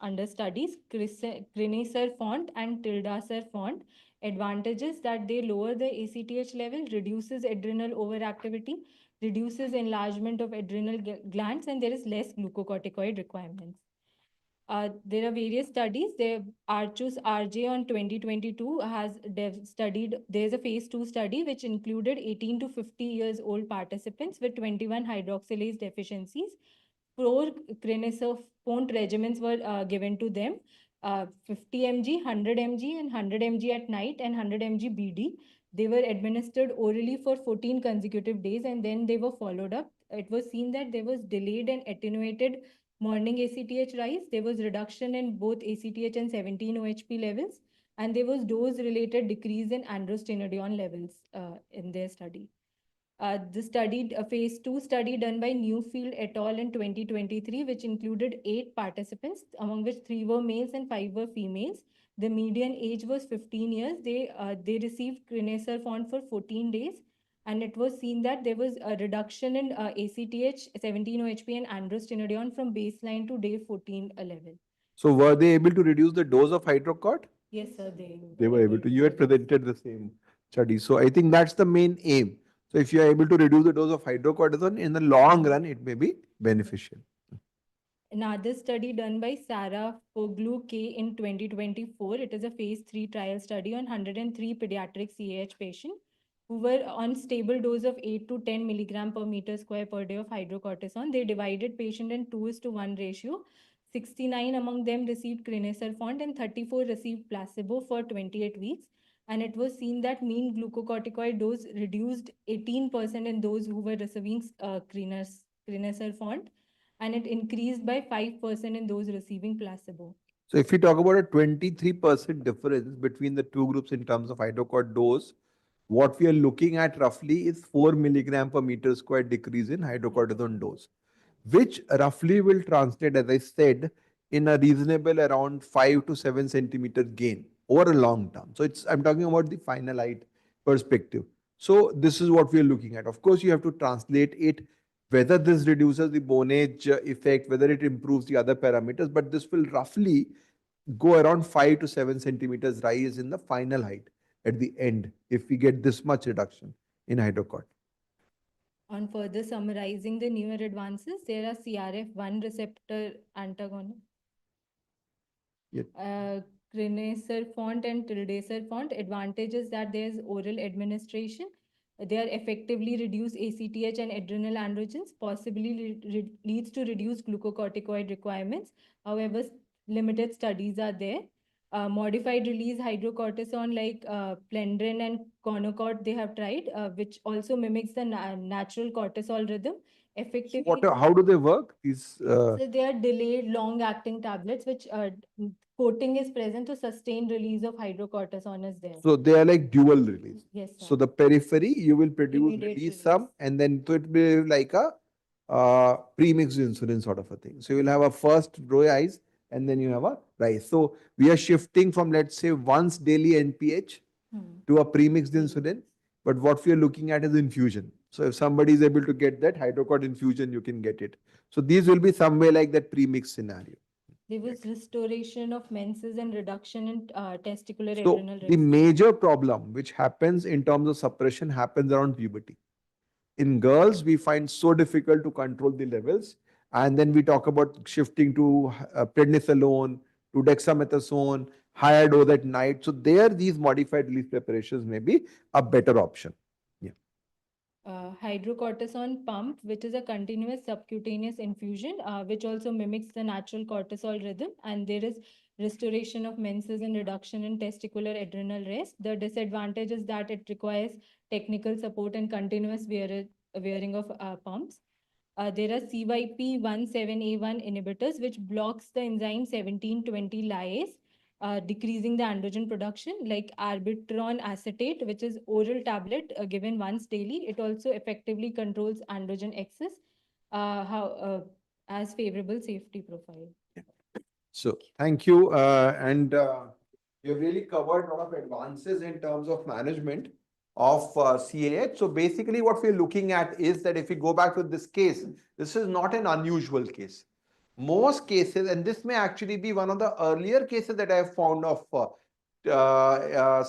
under studies, crinecerfont and tildacerfont. Advantages that they lower the ACTH level, reduces adrenal overactivity, reduces enlargement of adrenal glands, and there is less glucocorticoid requirements. There are various studies. Archus RJ on 2022 has studied, there's a phase 2 study which included 18 to 50 years old participants with 21 hydroxylase deficiencies. 4 crinecerfont regimens were given to them, 50 mg, 100 mg, and 100 mg at night, and 100 mg BD. They were administered orally for 14 consecutive days, and then they were followed up. It was seen that there was delayed and attenuated morning ACTH rise, there was reduction in both ACTH and 17-OHP levels, and there was dose-related decrease in androstenedione levels in their study. The study, a phase 2 study done by Newfield et al. In 2023, which included 8 participants, among which 3 were males and 5 were females. The median age was 15 years. They received crinecerfont for 14 days, and it was seen that there was a reduction in ACTH, 17-OHP, and androstenedione from baseline to day 14 level. So were they able to reduce the dose of hydrocort? Yes, sir, They were able to. You had presented the same study. So I think that's the main aim. So if you are able to reduce the dose of hydrocortisone, in the long run, it may be beneficial. Another study done by Sarah Foglu K in 2024. It is a phase 3 trial study on 103 pediatric CAH patients. who were on stable dose of 8 to 10 milligram per meter square per day of hydrocortisone. They divided patient in 2:1 ratio. 69 among them received crinecerfont and 34 received placebo for 28 weeks. And it was seen that mean glucocorticoid dose reduced 18% in those who were receiving crinecerfont, and it increased by 5% in those receiving placebo. So if we talk about a 23% difference between the two groups in terms of hydrocort dose, what we are looking at roughly is 4 milligram per meter square decrease in hydrocortisone dose, which roughly will translate, as I said, in a reasonable around 5 to 7 centimeter gain over a long term. So I'm talking about the final height perspective. So this is what we are looking at. Of course, you have to translate it, whether this reduces the bone age effect, whether it improves the other parameters, but this will roughly go around 5 to 7 centimeters rise in the final height at the end if we get this much reduction in hydrocort. On further summarizing the newer advances, there are CRF1 receptor antagonists, crinecerfont and tildacerfont. Advantage is that there's oral administration. They are effectively reduce ACTH and adrenal androgens, possibly leads to reduced glucocorticoid requirements. However, limited studies are there. Modified release hydrocortisone like Plendrin and Conocort they have tried, which also mimics the natural cortisol rhythm. Effectively, How do they work? so they are delayed long-acting tablets, which coating is present to sustain release of hydrocortisone is there. So they are like dual release. Yes, sir. So the periphery, you will produce Immediate release some, and then so it will be like a premixed insulin sort of a thing. So you will have a first rise, and then you have a rise. So we are shifting from, let's say, once daily NPH to a premixed insulin. But what we are looking at is infusion. So if somebody is able to get that hydrocort infusion, you can get it. So these will be somewhere like that premixed scenario. There was restoration of menses and reduction in testicular So adrenal the rest. major problem which happens in terms of suppression happens around puberty. In girls, we find so difficult to control the levels. And then we talk about shifting to prednisolone, to dexamethasone, higher dose at night. So there, these modified release preparations may be a better option. Hydrocortisone pump, which is a continuous subcutaneous infusion, which also mimics the natural cortisol rhythm, and there is restoration of menses and reduction in testicular adrenal rest. The disadvantage is that it requires technical support and continuous wearing of pumps. There are CYP17A1 inhibitors, which blocks the enzyme 1720 lyase, decreasing the androgen production, like arbitron acetate, which is oral tablet given once daily. It also effectively controls androgen excess, has favorable safety profile. So thank you. And you have really covered a lot of advances in terms of management of CAH. So basically what we're looking at is that if we go back to this case, this is not an unusual case. Most cases, and this may actually be one of the earlier cases that I have found of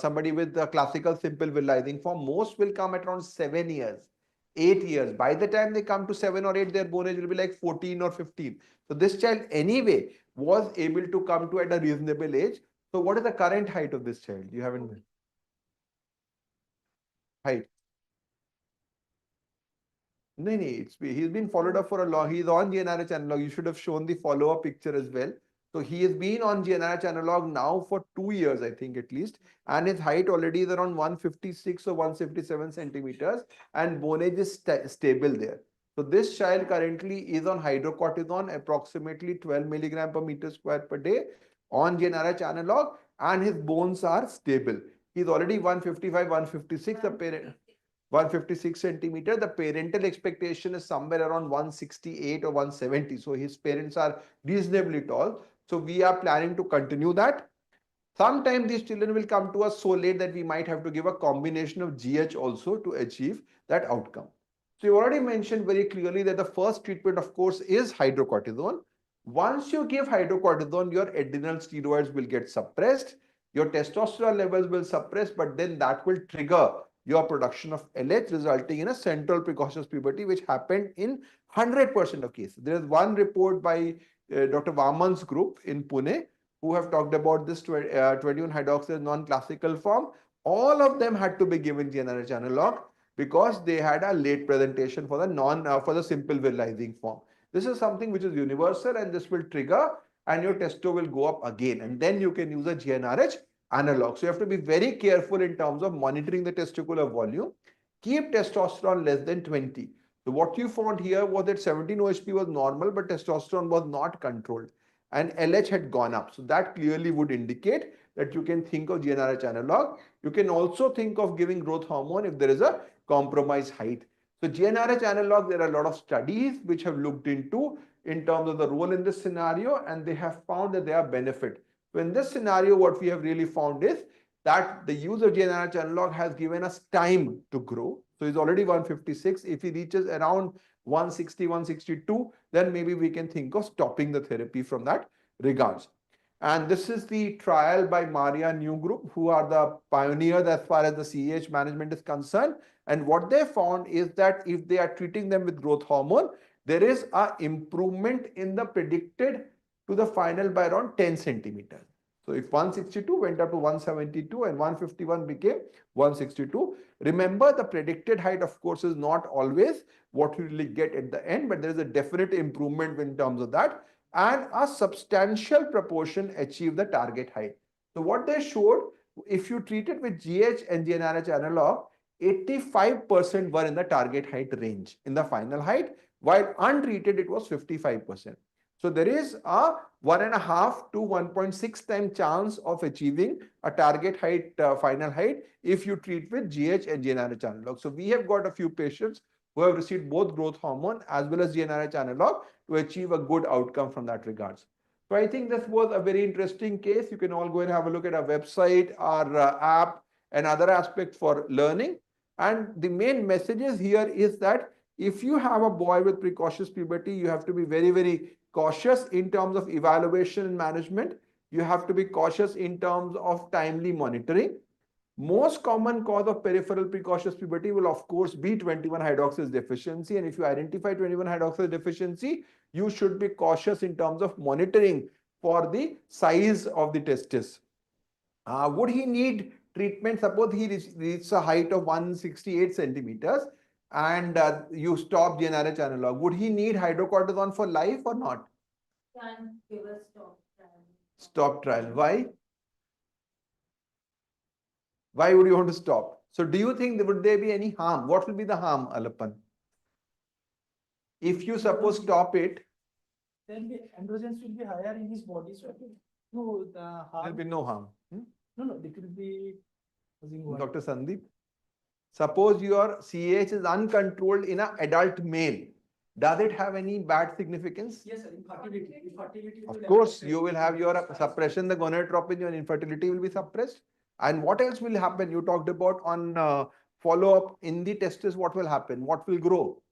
somebody with the classical simple villi form, most will come at around 7 years, 8 years. By the time they come to 7 or 8, their bone age will be like 14 or 15. So this child anyway was able to come to at a reasonable age. So what is the current height of this child? You haven't height. No, he's been followed up for a long. He's on GnRH analog. You should have shown the follow-up picture as well. So he has been on GnRH analog now for 2 years, I think at least, and his height already is around 156 or 157 centimeters, and bone age is stable there. So this child currently is on hydrocortisone, approximately 12 milligram per meter square per day, on GnRH analog, and his bones are stable. He's already 155, 156. The parent. 156 centimeter. The parental expectation is somewhere around 168 or 170. So his parents are reasonably tall. So we are planning to continue that. Sometimes these children will come to us so late that we might have to give a combination of GH also to achieve that outcome. So you already mentioned very clearly that the first treatment, of course, is hydrocortisone. Once you give hydrocortisone, your adrenal steroids will get suppressed, your testosterone levels will suppress, but then that will trigger your production of LH, resulting in a central precocious puberty, which happened in 100% of cases. There is one report by Dr. Vaman's group in Pune, who have talked about this 21 hydroxylase non-classical form. All of them had to be given GnRH analog because they had a late presentation for the for the simple virilizing form. This is something which is universal, and this will trigger and your testo will go up again, and then you can use a GnRH analog. So you have to be very careful in terms of monitoring the testicular volume. Keep testosterone less than 20. So what you found here was that 17 OHP was normal, but testosterone was not controlled and LH had gone up. So that clearly would indicate that you can think of GnRH analog. You can also think of giving growth hormone if there is a compromised height. So GnRH analog, there are a lot of studies which have looked into in terms of the role in this scenario, and they have found that they are benefit. So in this scenario, what we have really found is that the use of GnRH analog has given us time to grow. So he's already 156. If he reaches around 160, 162, then maybe we can think of stopping the therapy from that regards. And this is the trial by Maria New Group, who are the pioneers as far as the CAH management is concerned. And what they found is that if they are treating them with growth hormone, there is a improvement in the predicted to the final by around 10 centimeters. So if 162 went up to 172 and 151 became 162. Remember, the predicted height, of course, is not always what you really get at the end, but there is a definite improvement in terms of that, and a substantial proportion achieve the target height. So what they showed, if you treat it with GH and GnRH analog, 85% were in the target height range in the final height, while untreated it was 55%. So there is a 1.5 to 1.6 time chance of achieving a target height, final height, if you treat with GH and GnRH analog. So we have got a few patients who have received both growth hormone as well as GnRH analog to achieve a good outcome from that regards. So I think this was a very interesting case. You can all go and have a look at our website, our app, and other aspects for learning. And the main messages here is that if you have a boy with precocious puberty, you have to be very, very cautious in terms of evaluation and management. You have to be cautious in terms of timely monitoring. Most common cause of peripheral precocious puberty will of course be 21 hydroxylase deficiency, and if you identify 21 hydroxylase deficiency, you should be cautious in terms of monitoring for the size of the testis. Would he need treatment? Suppose he reaches a height of 168 centimeters and you stop GnRH analog. Would he need hydrocortisone for life or not? Can give a stop trial. Stop trial. Why? Why would you want to stop? So do you think would there be any harm? What will be the harm, Alapan? If you suppose stop it, Then the androgens will be higher in his body, so no, the there will harm. be no harm. No, it will be causing what? Dr. Sandeep, suppose your CAH is uncontrolled in an adult male. Does it have any bad significance? Yes, sir, infertility. Infertility Of will course, affect you will have your the- suppression, the gonadotropin, your infertility will be suppressed. And what else will happen? You talked about on follow-up in the testis, what will happen? What will grow?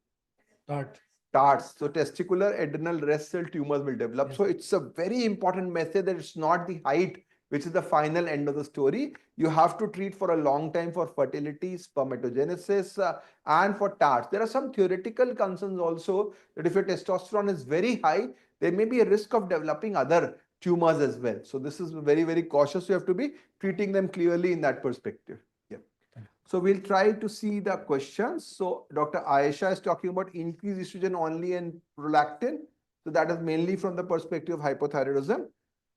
Start. Tarts. So testicular adrenal rest cell tumors will develop. Yes. So it's a very important message that it's not the height which is the final end of the story. You have to treat for a long time for fertility, spermatogenesis, and for TARS. There are some theoretical concerns also that if your testosterone is very high, there may be a risk of developing other tumors as well. So this is very, very cautious. You have to be treating them clearly in that perspective. Yeah. So we'll try to see the questions. So Dr. Ayesha is talking about increased estrogen only and prolactin. So that is mainly from the perspective of hypothyroidism.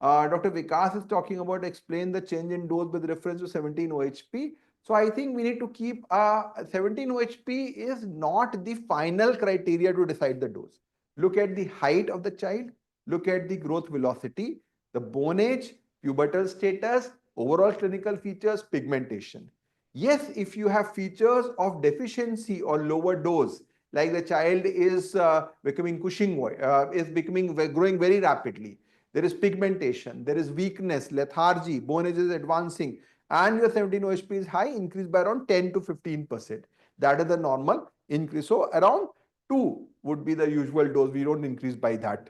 Dr. Vikas is talking about explain the change in dose with reference to 17 OHP. So I think we need to keep 17 OHP is not the final criteria to decide the dose. Look at the height of the child, look at the growth velocity, the bone age, pubertal status, overall clinical features, pigmentation. Yes, if you have features of deficiency or lower dose, like the child is becoming Cushing, growing very rapidly. There is pigmentation, there is weakness, lethargy, bone age is advancing, and your 17 OHP is high, increase by around 10 to 15%. That is the normal increase. So around 2 would be the usual dose. We don't increase by that.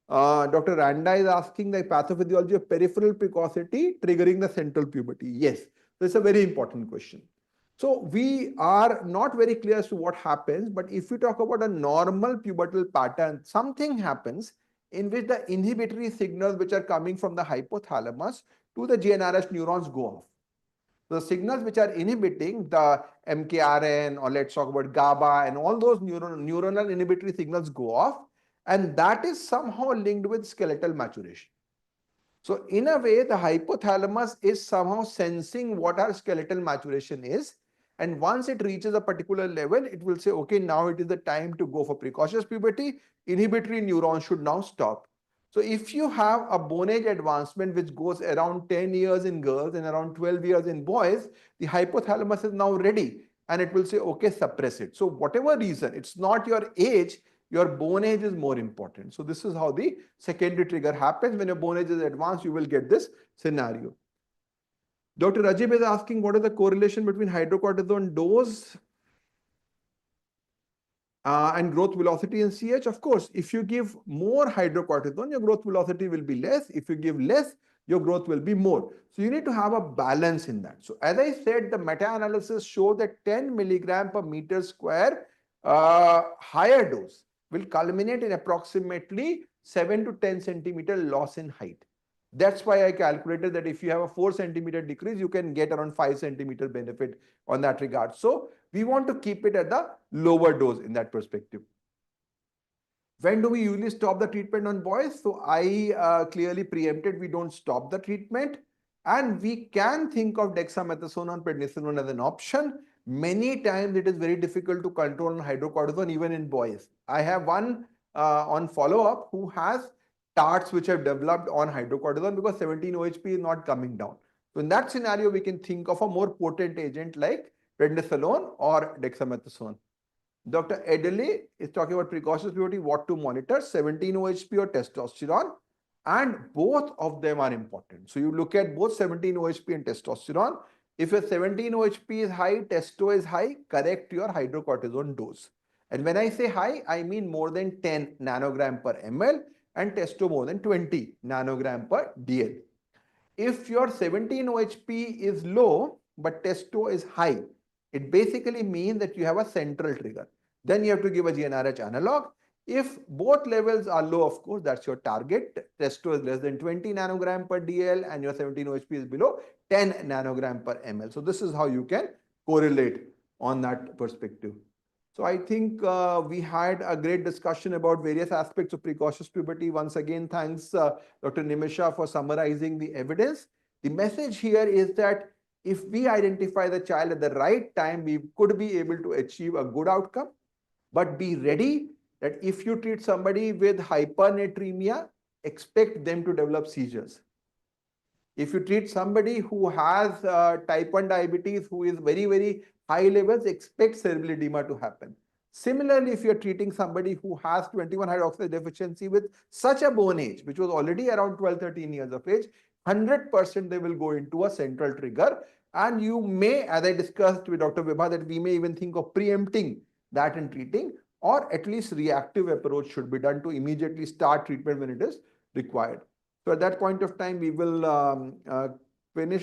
Dr. Randa is asking the pathophysiology of peripheral precocity triggering the central puberty. Yes, that's a very important question. So we are not very clear as to what happens, but if we talk about a normal pubertal pattern, something happens in which the inhibitory signals which are coming from the hypothalamus to the GnRH neurons go off. The signals which are inhibiting the MKRN, or let's talk about GABA, and all those neuronal inhibitory signals go off, and that is somehow linked with skeletal maturation. So in a way, the hypothalamus is somehow sensing what our skeletal maturation is. And once it reaches a particular level, it will say, okay, now it is the time to go for precocious puberty. Inhibitory neurons should now stop. So if you have a bone age advancement which goes around 10 years in girls and around 12 years in boys, the hypothalamus is now ready and it will say, okay, suppress it. So whatever reason, it's not your age, your bone age is more important. So this is how the secondary trigger happens. When your bone age is advanced, you will get this scenario. Dr. Rajib is asking, what is the correlation between hydrocortisone dose and growth velocity in CH? Of course, if you give more hydrocortisone, your growth velocity will be less. If you give less, your growth will be more. So you need to have a balance in that. So as I said, the meta-analysis show that 10 milligram per meter square higher dose will culminate in approximately 7 to 10 centimeter loss in height. That's why I calculated that if you have a 4 centimeter decrease, you can get around 5 centimeter benefit on that regard. So we want to keep it at the lower dose in that perspective. When do we usually stop the treatment on boys? So I clearly preempted, we don't stop the treatment, and we can think of dexamethasone and prednisolone as an option. Many times it is very difficult to control hydrocortisone even in boys. I have one on follow-up who has TARTs which have developed on hydrocortisone because 17-OHP is not coming down. So in that scenario, we can think of a more potent agent like prednisolone or dexamethasone. Dr. Edley is talking about precocious puberty, what to monitor, 17-OHP or testosterone, and both of them are important. So you look at both 17-OHP and testosterone. If your 17-OHP is high, testo is high, correct your hydrocortisone dose. And when I say high, I mean more than 10 nanogram per ml and testo more than 20 nanogram per dl. If your 17-OHP is low, but testo is high, it basically means that you have a central trigger. Then you have to give a GnRH analog. If both levels are low, of course, that's your target. Testo is less than 20 nanogram per dl and your 17-OHP is below 10 nanogram per ml. So this is how you can correlate on that perspective. So I think we had a great discussion about various aspects of precocious puberty. Once again, thanks Dr. Nimisha for summarizing the evidence. The message here is that if we identify the child at the right time, we could be able to achieve a good outcome. But be ready that if you treat somebody with hypernatremia, expect them to develop seizures. If you treat somebody who has type 1 diabetes, who is very, very high levels, expect cerebral edema to happen. Similarly, if you're treating somebody who has 21-hydroxylase deficiency with such a bone age, which was already around 12-13 years of age, 100% they will go into a central trigger. And you may, as I discussed with Dr. Vibha, that we may even think of preempting that in treating, or at least reactive approach should be done to immediately start treatment when it is required. So at that point of time, we will finish